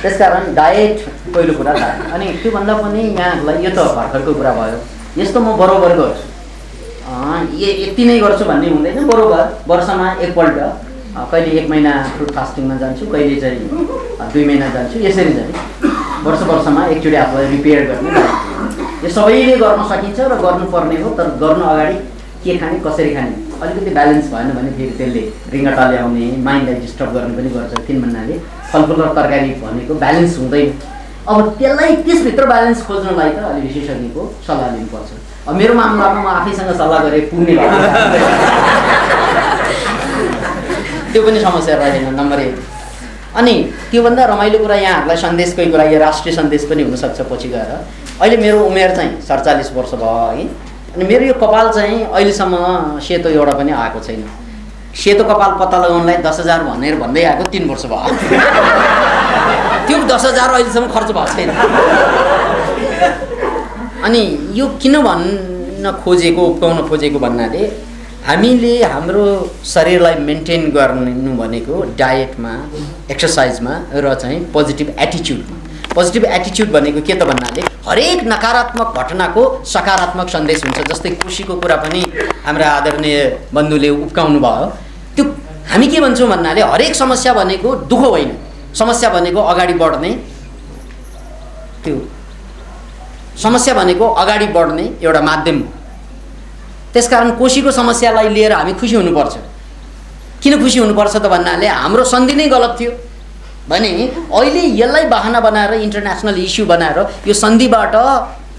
त्यसकारण डायट पहिलो कुरा डायट। अनि त्योभन्दा पनि यहाँहरूलाई यो त भर्खरको कुरा भयो, यस्तो म बरोबर गर्छु यति नै गर्छु भन्ने हुँदैन। बरोबर वर्षमा एकपल्ट, कहिले 1 महिना फ्रुट फास्टिङमा जान्छु, कहिले चाहिँ 2 महिना जान्छु, यसरी चाहिँ वर्षमा एकचोटि आफूलाई रिपेयर गर्ने। यो सबैले गर्न सकिन्छ र गर्नुपर्ने हो, तर गर्नु अगाडि के खाने कसरी खाने अलिकति ब्यालेन्स भएन भने फेरि त्यसले रिङ्गटा ल्याउने, माइन्डलाई डिस्टर्ब गर्ने पनि गर्छ। किन भन्नाले फलफुल र तरकारी भनेको ब्यालेन्स हुँदैन। अब त्यसलाई त्यसभित्र ब्यालेन्स खोज्नलाई त अलि विशेषज्ञको सल्लाह लिनुपर्छ। अब मेरो मामलामा म आफैसँग सल्लाह गरेँ पुग्ने भएको त्यो पनि समस्या रहेन नम्बर 1। अनि त्योभन्दा रमाइलो कुरा यहाँहरूलाई सन्देशकै कुरा, यो राष्ट्रिय सन्देश पनि हुनसक्छ पछि गएर। अहिले मेरो उमेर चाहिँ 47 वर्ष भयो है। अनि मेरो यो कपाल चाहिँ अहिलेसम्म सेतो एउटा पनि आएको छैन। सेतो कपाल पत्ता लगाउनलाई 10,000 भनेर भन्दै आएको 3 वर्ष भयो। त्यो 10,000 अहिलेसम्म खर्च भएको छैन। अनि यो किन भन्न खोजेको, उब्काउन खोजेको भन्नाले हामीले हाम्रो शरीरलाई मेन्टेन गर्नु भनेको डायटमा, एक्सर्साइजमा र चाहिँ पोजिटिभ एटिच्युडमा। पोजिटिभ एटिच्युड भनेको के त भन्नाले हरेक नकारात्मक घटनाको सकारात्मक सन्देश हुन्छ। जस्तै खुसीको कुरा पनि हाम्रा आदरणीय बन्धुले उब्काउनु भयो। त्यो हामी के भन्छौँ भन्नाले हरेक समस्या भनेको दुःख होइन, समस्या भनेको अगाडि बढ्ने, त्यो समस्या भनेको अगाडि बढ्ने एउटा माध्यम हो। त्यसकारण कोशीको समस्यालाई लिएर हामी खुसी हुनुपर्छ। किन खुसी हुनुपर्छ त भन्नाले हाम्रो सन्धि नै गलत थियो भने अहिले यसलाई बहाना बनाएर इन्टरनेसनल इस्यु बनाएर यो सन्धिबाट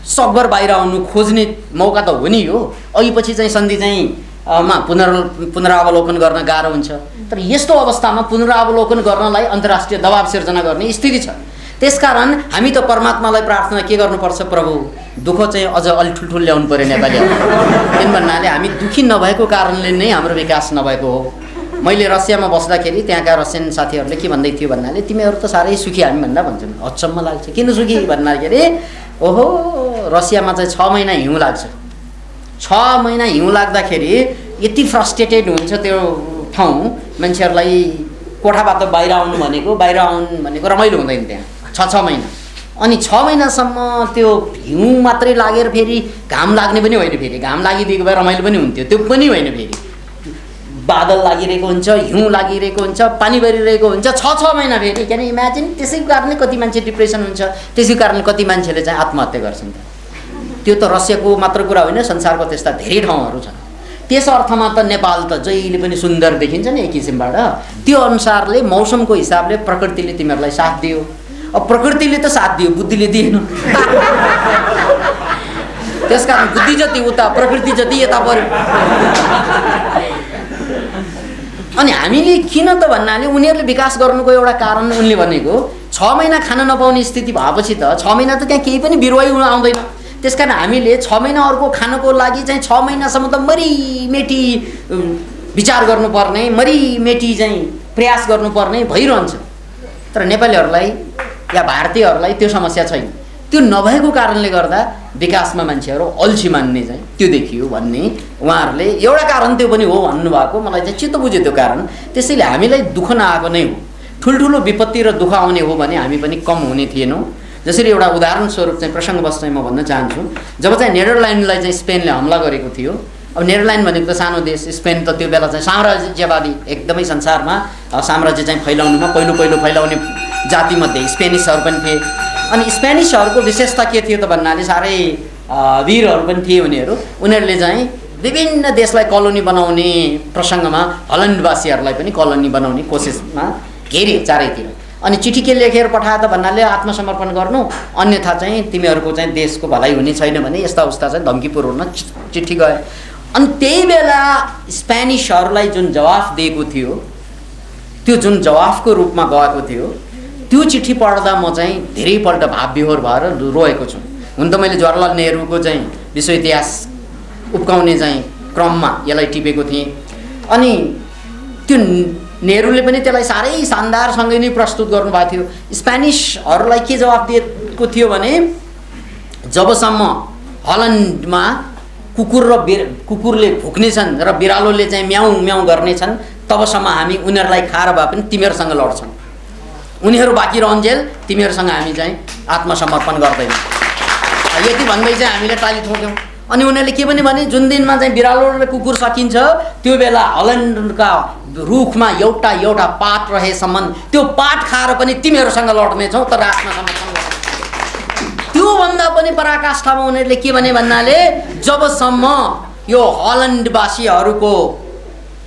सकभर बाहिर आउनु खोज्ने मौका त हो नि हो। अघिपछि चाहिँ सन्धि चाहिँ पुनरावलोकन गर्न गाह्रो हुन्छ। तर यस्तो अवस्थामा पुनरावलोकन गर्नलाई अन्तर्राष्ट्रिय दबाब सिर्जना गर्ने स्थिति छ। त्यसकारण हामी त परमात्मालाई प्रार्थना के गर्नुपर्छ, प्रभु दुःख चाहिँ अझ अलि ठुल्ठुल ल्याउनु पऱ्यो नेपाली। किन भन्नाले हामी दुःखी नभएको कारणले नै हाम्रो विकास नभएको हो। मैले रसियामा बस्दाखेरि त्यहाँका रसियन साथीहरूले के भन्दै थियो भन्नाले तिमीहरू त साह्रै सुखी हामी भन्दा भन्छन्। अचम्म लाग्छ, किन सुखी भन्दाखेरि ओहो रसियामा चाहिँ 6 महिना हिउँ लाग्छ। 6 महिना हिउँ लाग्दाखेरि यति फ्रस्ट्रेटेड हुन्छ त्यो ठाउँ, मान्छेहरूलाई कोठाबाट बाहिर आउनु भनेको रमाइलो हुँदैन त्यहाँ 6 महिना। अनि 6 महिनासम्म त्यो हिउँ मात्रै लागेर फेरि घाम लाग्ने पनि होइन, फेरि घाम लागिदिएको भए रमाइलो पनि हुन्थ्यो, त्यो पनि होइन। फेरि बादल लागिरहेको हुन्छ, हिउँ लागिरहेको हुन्छ, पानी परिरहेको हुन्छ 6 महिना फेरि। Can imagine? त्यसैको कारणले कति मान्छे डिप्रेसन हुन्छ, त्यसैको कारणले कति मान्छेले चाहिँ आत्महत्या गर्छन्। त्यो त रसियाको मात्र कुरा होइन, संसारको त्यस्ता धेरै ठाउँहरू छन्। त्यस अर्थमा त नेपाल त जहिले पनि सुन्दर देखिन्छ नि एक किसिमबाट। त्यो अनुसारले मौसमको हिसाबले प्रकृतिले तिमीहरूलाई साथ दियो। अब प्रकृतिले त साथ दियो, बुद्धिले दिएन। त्यसकारण बुद्धि जति उता प्रकृति जति यता पर्यो। अनि हामीले किन त भन्नाले उनीहरूले विकास गर्नुको एउटा कारण उनले भनेको 6 महिना खान नपाउने स्थिति भएपछि त 6 महिना त त्यहाँ केही पनि बिरुवै आउँदैन। त्यसकारण हामीले 6 महिना अर्को खानको लागि चाहिँ 6 महिनासम्म त मरिमेटी विचार गर्नुपर्ने, मरिमेटी चाहिँ प्रयास गर्नुपर्ने भइरहन्छ। तर नेपालीहरूलाई या भारतीयहरूलाई त्यो समस्या छैन। त्यो नभएको कारणले गर्दा विकासमा मान्छेहरू अल्छी मान्ने चाहिँ त्यो देखियो भन्ने उहाँहरूले एउटा कारण त्यो पनि हो भन्नुभएको मलाई चाहिँ चित्त बुझ्यो त्यो कारण। त्यसैले हामीलाई दुःख नआएको नै हो। ठुल्ठुलो विपत्ति र दुःख आउने हो भने हामी पनि कम हुने थिएनौँ। जसरी एउटा उदाहरण स्वरूप चाहिँ प्रसङ्गवश चाहिँ म भन्न चाहन्छु, जब चाहिँ नेदरल्यान्डलाई चाहिँ स्पेनले हमला गरेको थियो। अब नेदरल्यान्ड भनेको त सानो देश, स्पेन त त्यो बेला चाहिँ साम्राज्यवादी एकदमै संसारमा साम्राज्य चाहिँ फैलाउनुमा पहिलो फैलाउने जातिमध्ये स्पेनिसहरू पनि थिए। अनि स्पेनिसहरूको विशेषता के थियो त भन्नाले साह्रै वीरहरू पनि थिए उनीहरूले चाहिँ विभिन्न देशलाई कलोनी बनाउने प्रसङ्गमा हल्यान्डवासीहरूलाई पनि कलोनी बनाउने कोसिसमा घेरे चारैतिर। अनि चिठी के लेखेर पठाए त भन्नाले आत्मसमर्पण गर्नु, अन्यथा चाहिँ तिमीहरूको चाहिँ देशको भलाइ हुने छैन भने यस्ता उस्ता चाहिँ धम्कीपूर्ण चिठी गए। अनि त्यही बेला स्पेनिसहरूलाई जुन जवाफ दिएको थियो, त्यो जुन जवाफको रूपमा गएको थियो, त्यो चिठी पढ्दा म चाहिँ धेरैपल्ट भाव विहोर भएर रोएको छु। हुन त मैले जवाहरलाल नेहरूको चाहिँ विश्व इतिहास उब्काउने चाहिँ क्रममा यसलाई टिपेको थिएँ। अनि त्यो नेहरूले पनि त्यसलाई साह्रै शानदारसँगै नै प्रस्तुत गर्नुभएको थियो। स्पेनिसहरूलाई के जवाफ दिएको थियो भने जबसम्म हल्यान्डमा कुकुर र कुकुरले भुक्नेछन् र बिरालोले चाहिँ म्याउ म्याउ गर्नेछन् तबसम्म हामी उनीहरूलाई खाएर भए पनि तिमीहरूसँग लड्छौँ। उनीहरू बाँकी रहन्जेल तिमीहरूसँग हामी चाहिँ आत्मसमर्पण गर्दैनौँ। यति भन्दै चाहिँ हामीले ताली ठोक्यौँ। अनि उनीहरूले के पनि भने जुन दिनमा चाहिँ बिरालो र कुकुर सकिन्छ त्यो बेला हल्यान्डका रुखमा एउटा एउटा पात रहेसम्म त्यो पात खाएर पनि तिमीहरूसँग लड्नेछौँ तर आत्मसमर्पण गर्छौँ। त्योभन्दा पनि पराकाष्ठामा उनीहरूले के भने भन्नाले जबसम्म यो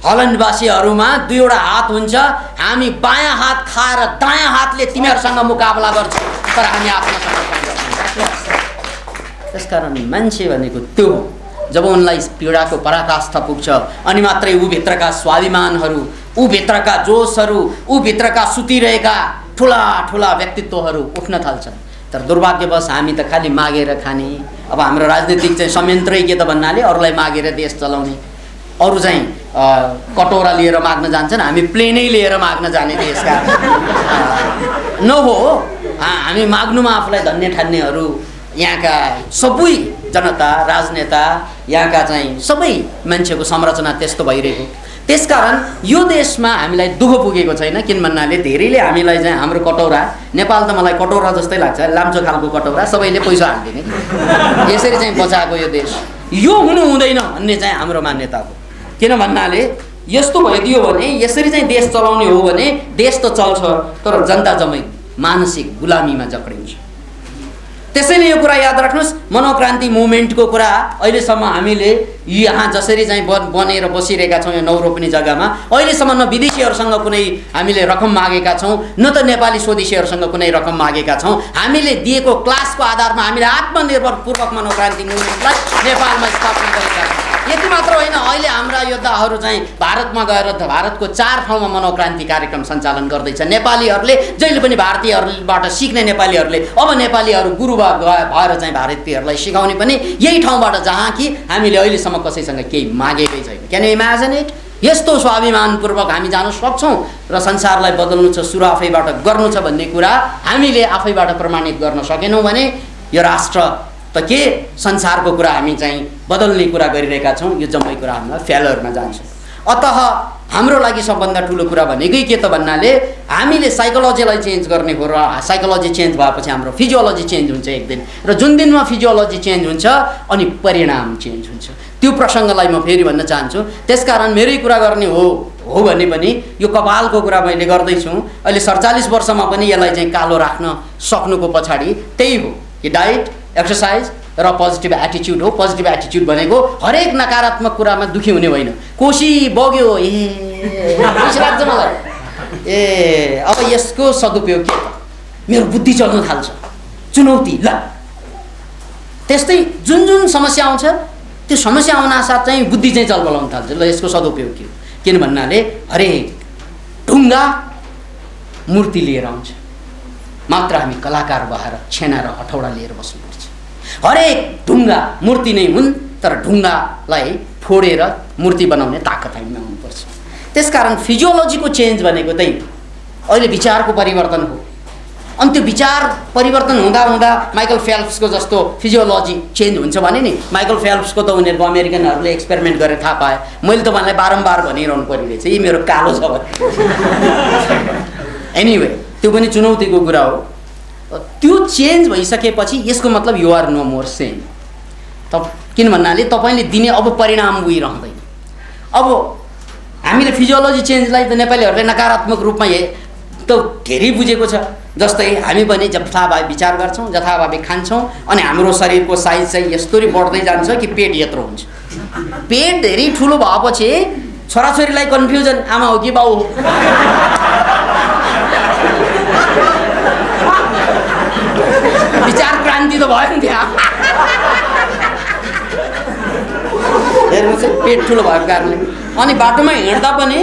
हल्यान्डवासीहरूमा दुईवटा हात हुन्छ हामी बायाँ हात खाएर दायाँ हातले तिमीहरूसँग मुकाबला गर्छौँ तर हामी आत्मसमर्पण गर्छौँ। त्यसकारण मान्छे भनेको त्यो हो। जब उनलाई पीडाको पराकाष्ठा पुग्छ अनि मात्रै ऊभित्रका स्वाभिमानहरू, ऊभित्रका जोसहरू, ऊभित्रका सुतिरहेका ठुला ठुला व्यक्तित्वहरू उठ्न थाल्छन्। तर दुर्भाग्यवश हामी त खालि मागेर खाने। अब हाम्रो राजनीतिक चाहिँ संयन्त्रै के त भन्नाले अरूलाई मागेर देश चलाउने। अरू चाहिँ कटौरा लिएर माग्न जान्छन्, हामी प्लेनै लिएर माग्न जाने देशका नहो। हामी माग्नुमा आफूलाई धन्य ठान्नेहरू यहाँका सबै जनता, राजनेता, यहाँका चाहिँ सबै मान्छेको संरचना त्यस्तो भइरहेको। त्यसकारण यो देशमा हामीलाई दुःख पुगेको छैन। किन भन्नाले धेरैले हामीलाई चाहिँ हाम्रो कटौरा, नेपाल त मलाई कटौरा जस्तै लाग्छ, लाम्चो खालको कटौरा, सबैले पैसा हालिदिने, यसरी चाहिँ बचाएको यो देश। यो हुनु हुँदैन भन्ने चाहिँ हाम्रो मान्यता हो। किन भन्नाले यस्तो भइदियो भने, यसरी चाहिँ देश चलाउने हो भने देश त चल्छ तर जनता जम्मै मानसिक गुलामीमा जक्रिन्छ। त्यसैले यो कुरा याद राख्नुहोस्, मनोक्रान्ति मुभमेन्टको कुरा अहिलेसम्म हामीले यहाँ जसरी चाहिँ बनेर बसिरहेका छौँ यो 9 रोप्ने जग्गामा, अहिलेसम्म न विदेशीहरूसँग कुनै हामीले रकम मागेका छौँ न त नेपाली स्वदेशीहरूसँग कुनै रकम मागेका छौँ। हामीले दिएको क्लासको आधारमा हामीले आत्मनिर्भरपूर्वक मनोक्रान्ति मुभमेन्टलाई नेपालमा स्थापना गरेका छौँ। यति मात्र होइन, अहिले हाम्रा योद्धाहरू चाहिँ भारतमा गएर भारतको 4 ठाउँमा मनोक्रान्ति कार्यक्रम सञ्चालन गर्दैछ। नेपालीहरूले जहिले पनि भारतीयहरूबाट सिक्ने नेपालीहरूले अब नेपालीहरू गुरु भएर चाहिँ भारतीयहरूलाई सिकाउने पनि यही ठाउँबाट जहाँ कि हामीले अहिलेसम्म कसैसँग केही मागेकै छैन। Can you imagine it? यस्तो स्वाभिमानपूर्वक हामी जान सक्छौँ र संसारलाई बदल्नु छ, सुरु आफैबाट गर्नु छ भन्ने कुरा हामीले आफैबाट प्रमाणित गर्न सकेनौँ भने यो राष्ट्र त के संसारको कुरा हामी चाहिँ बदल्ने कुरा गरिरहेका छौँ, यो जम्मै कुरा हामीलाई फेलरमा जान्छ। अतः हाम्रो लागि सबभन्दा ठुलो कुरा भनेकै के त भन्नाले हामीले साइकोलोजीलाई चेन्ज गर्ने हो र साइकोलोजी चेन्ज भएपछि हाम्रो फिजियोलोजी चेन्ज हुन्छ एक दिन, र जुन दिनमा फिजियोलोजी चेन्ज हुन्छ अनि परिणाम चेन्ज हुन्छ। त्यो प्रसङ्गलाई म फेरि भन्न चाहन्छु। त्यसकारण मेरै कुरा गर्ने हो भने पनि यो कपालको कुरा मैले गर्दैछु। अहिले 47 वर्षमा पनि यसलाई चाहिँ कालो राख्न सक्नुको पछाडि त्यही हो कि डाइट, एक्सर्साइज र पोजिटिभ एटिच्युड हो। पोजिटिभ एटिच्युड भनेको हरेक नकारात्मक कुरामा दुखी हुने होइन। कोसी बग्यो, खुसी लाग्छ मलाई, अब यसको सदुपयोग के, मेरो बुद्धि चल्न थाल्छ, चुनौती ल। त्यस्तै जुन जुन समस्या आउँछ त्यो समस्या आउनासाथ चाहिँ बुद्धि चाहिँ चलबलाउन थाल्छ, ल यसको सदुपयोग के हो। किन भन्नाले हरेक ढुङ्गा मूर्ति लिएर आउँछ, मात्र हामी कलाकार भएर छेना र हथौडा लिएर बस्नुपर्छ। हरेक ढुङ्गा मूर्ति नै हुन् तर ढुङ्गालाई फोडेर मूर्ति बनाउने ताकत हामीमा हुनुपर्छ। त्यसकारण फिजियोलोजीको चेन्ज भनेको त्यही अहिले विचारको परिवर्तन हो। अनि त्यो विचार परिवर्तन हुँदा हुँदा माइकल फेल्प्सको जस्तो फिजियोलोजी चेन्ज हुन्छ भने नि, माइकल फेल्प्सको त उनीहरूको अमेरिकनहरूले एक्सपेरिमेन्ट गरेर थाहा पाए। मैले तपाईँलाई बारम्बार भनिरहनु परिरहेछ यी मेरो कालो छ भने। एनिवे त्यो पनि चुनौतीको कुरा हो। त्यो चेन्ज भइसकेपछि यसको मतलब you are no more same. किन भन्नाले तपाईँले दिने अब परिणाम उहिरहँदैन। अब हामीले फिजियोलोजी चेन्जलाई त नेपालीहरूले नकारात्मक रूपमा त धेरै बुझेको छ। जस्तै हामी पनि जथाभावी विचार गर्छौँ, जथाभावी खान्छौँ अनि हाम्रो शरीरको साइज चाहिँ यस्तरी बढ्दै जान्छ कि पेट यत्रो हुन्छ। पेट धेरै ठुलो भएपछि छोराछोरीलाई कन्फ्युजन, आमा हो कि बाउ हो। विचार क्रान्ति त भयो नि त्यहाँ। हेर्नुहोस् है, पेट ठुलो भएको कारणले अनि बाटोमा हिँड्दा पनि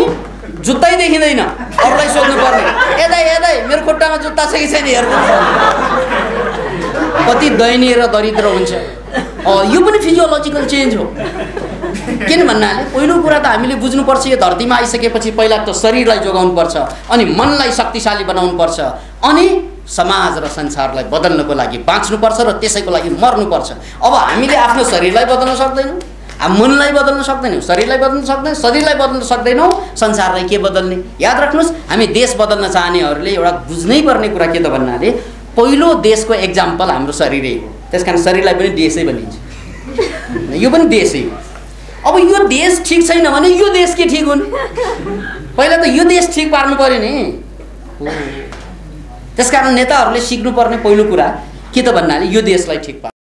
जुत्तै देखिँदैन, अरूलाई सोध्नु पर्ने, यदै मेरो खुट्टामा जुत्ता छ कि छैन हेर्नु। कति दयनीय र दरिद्र हुन्छ। यो पनि फिजियोलोजिकल चेन्ज हो। किन भन्नाले पहिलो कुरा त हामीले बुझ्नुपर्छ यो धरतीमा आइसकेपछि पहिला त शरीरलाई जोगाउनुपर्छ, अनि मनलाई शक्तिशाली बनाउनुपर्छ, अनि समाज र संसारलाई बदल्नको लागि बाँच्नुपर्छ र त्यसैको लागि मर्नुपर्छ। अब हामीले आफ्नो शरीरलाई बदल्न सक्दैनौँ, मनलाई बदल्न सक्दैनौँ, शरीरलाई बदल्न सक्दैनौँ, शरीरलाई बदल्न सक्दैनौँ, संसारलाई के बदल्ने? याद राख्नुहोस्, हामी देश बदल्न चाहनेहरूले एउटा बुझ्नै पर्ने कुरा के त भन्नाले पहिलो देशको एक्जाम्पल हाम्रो शरीरै हो। त्यसकारण शरीरलाई पनि देशै भनिन्छ, यो पनि देशै हो। अब यो देश ठिक छैन भने यो देश के ठिक हुन्? पहिला त यो देश ठिक पार्नु पर्यो नि। त्यसकारण नेताहरूले सिक्नुपर्ने पहिलो कुरा के त भन्नाले यो देशलाई ठिक पार्नु।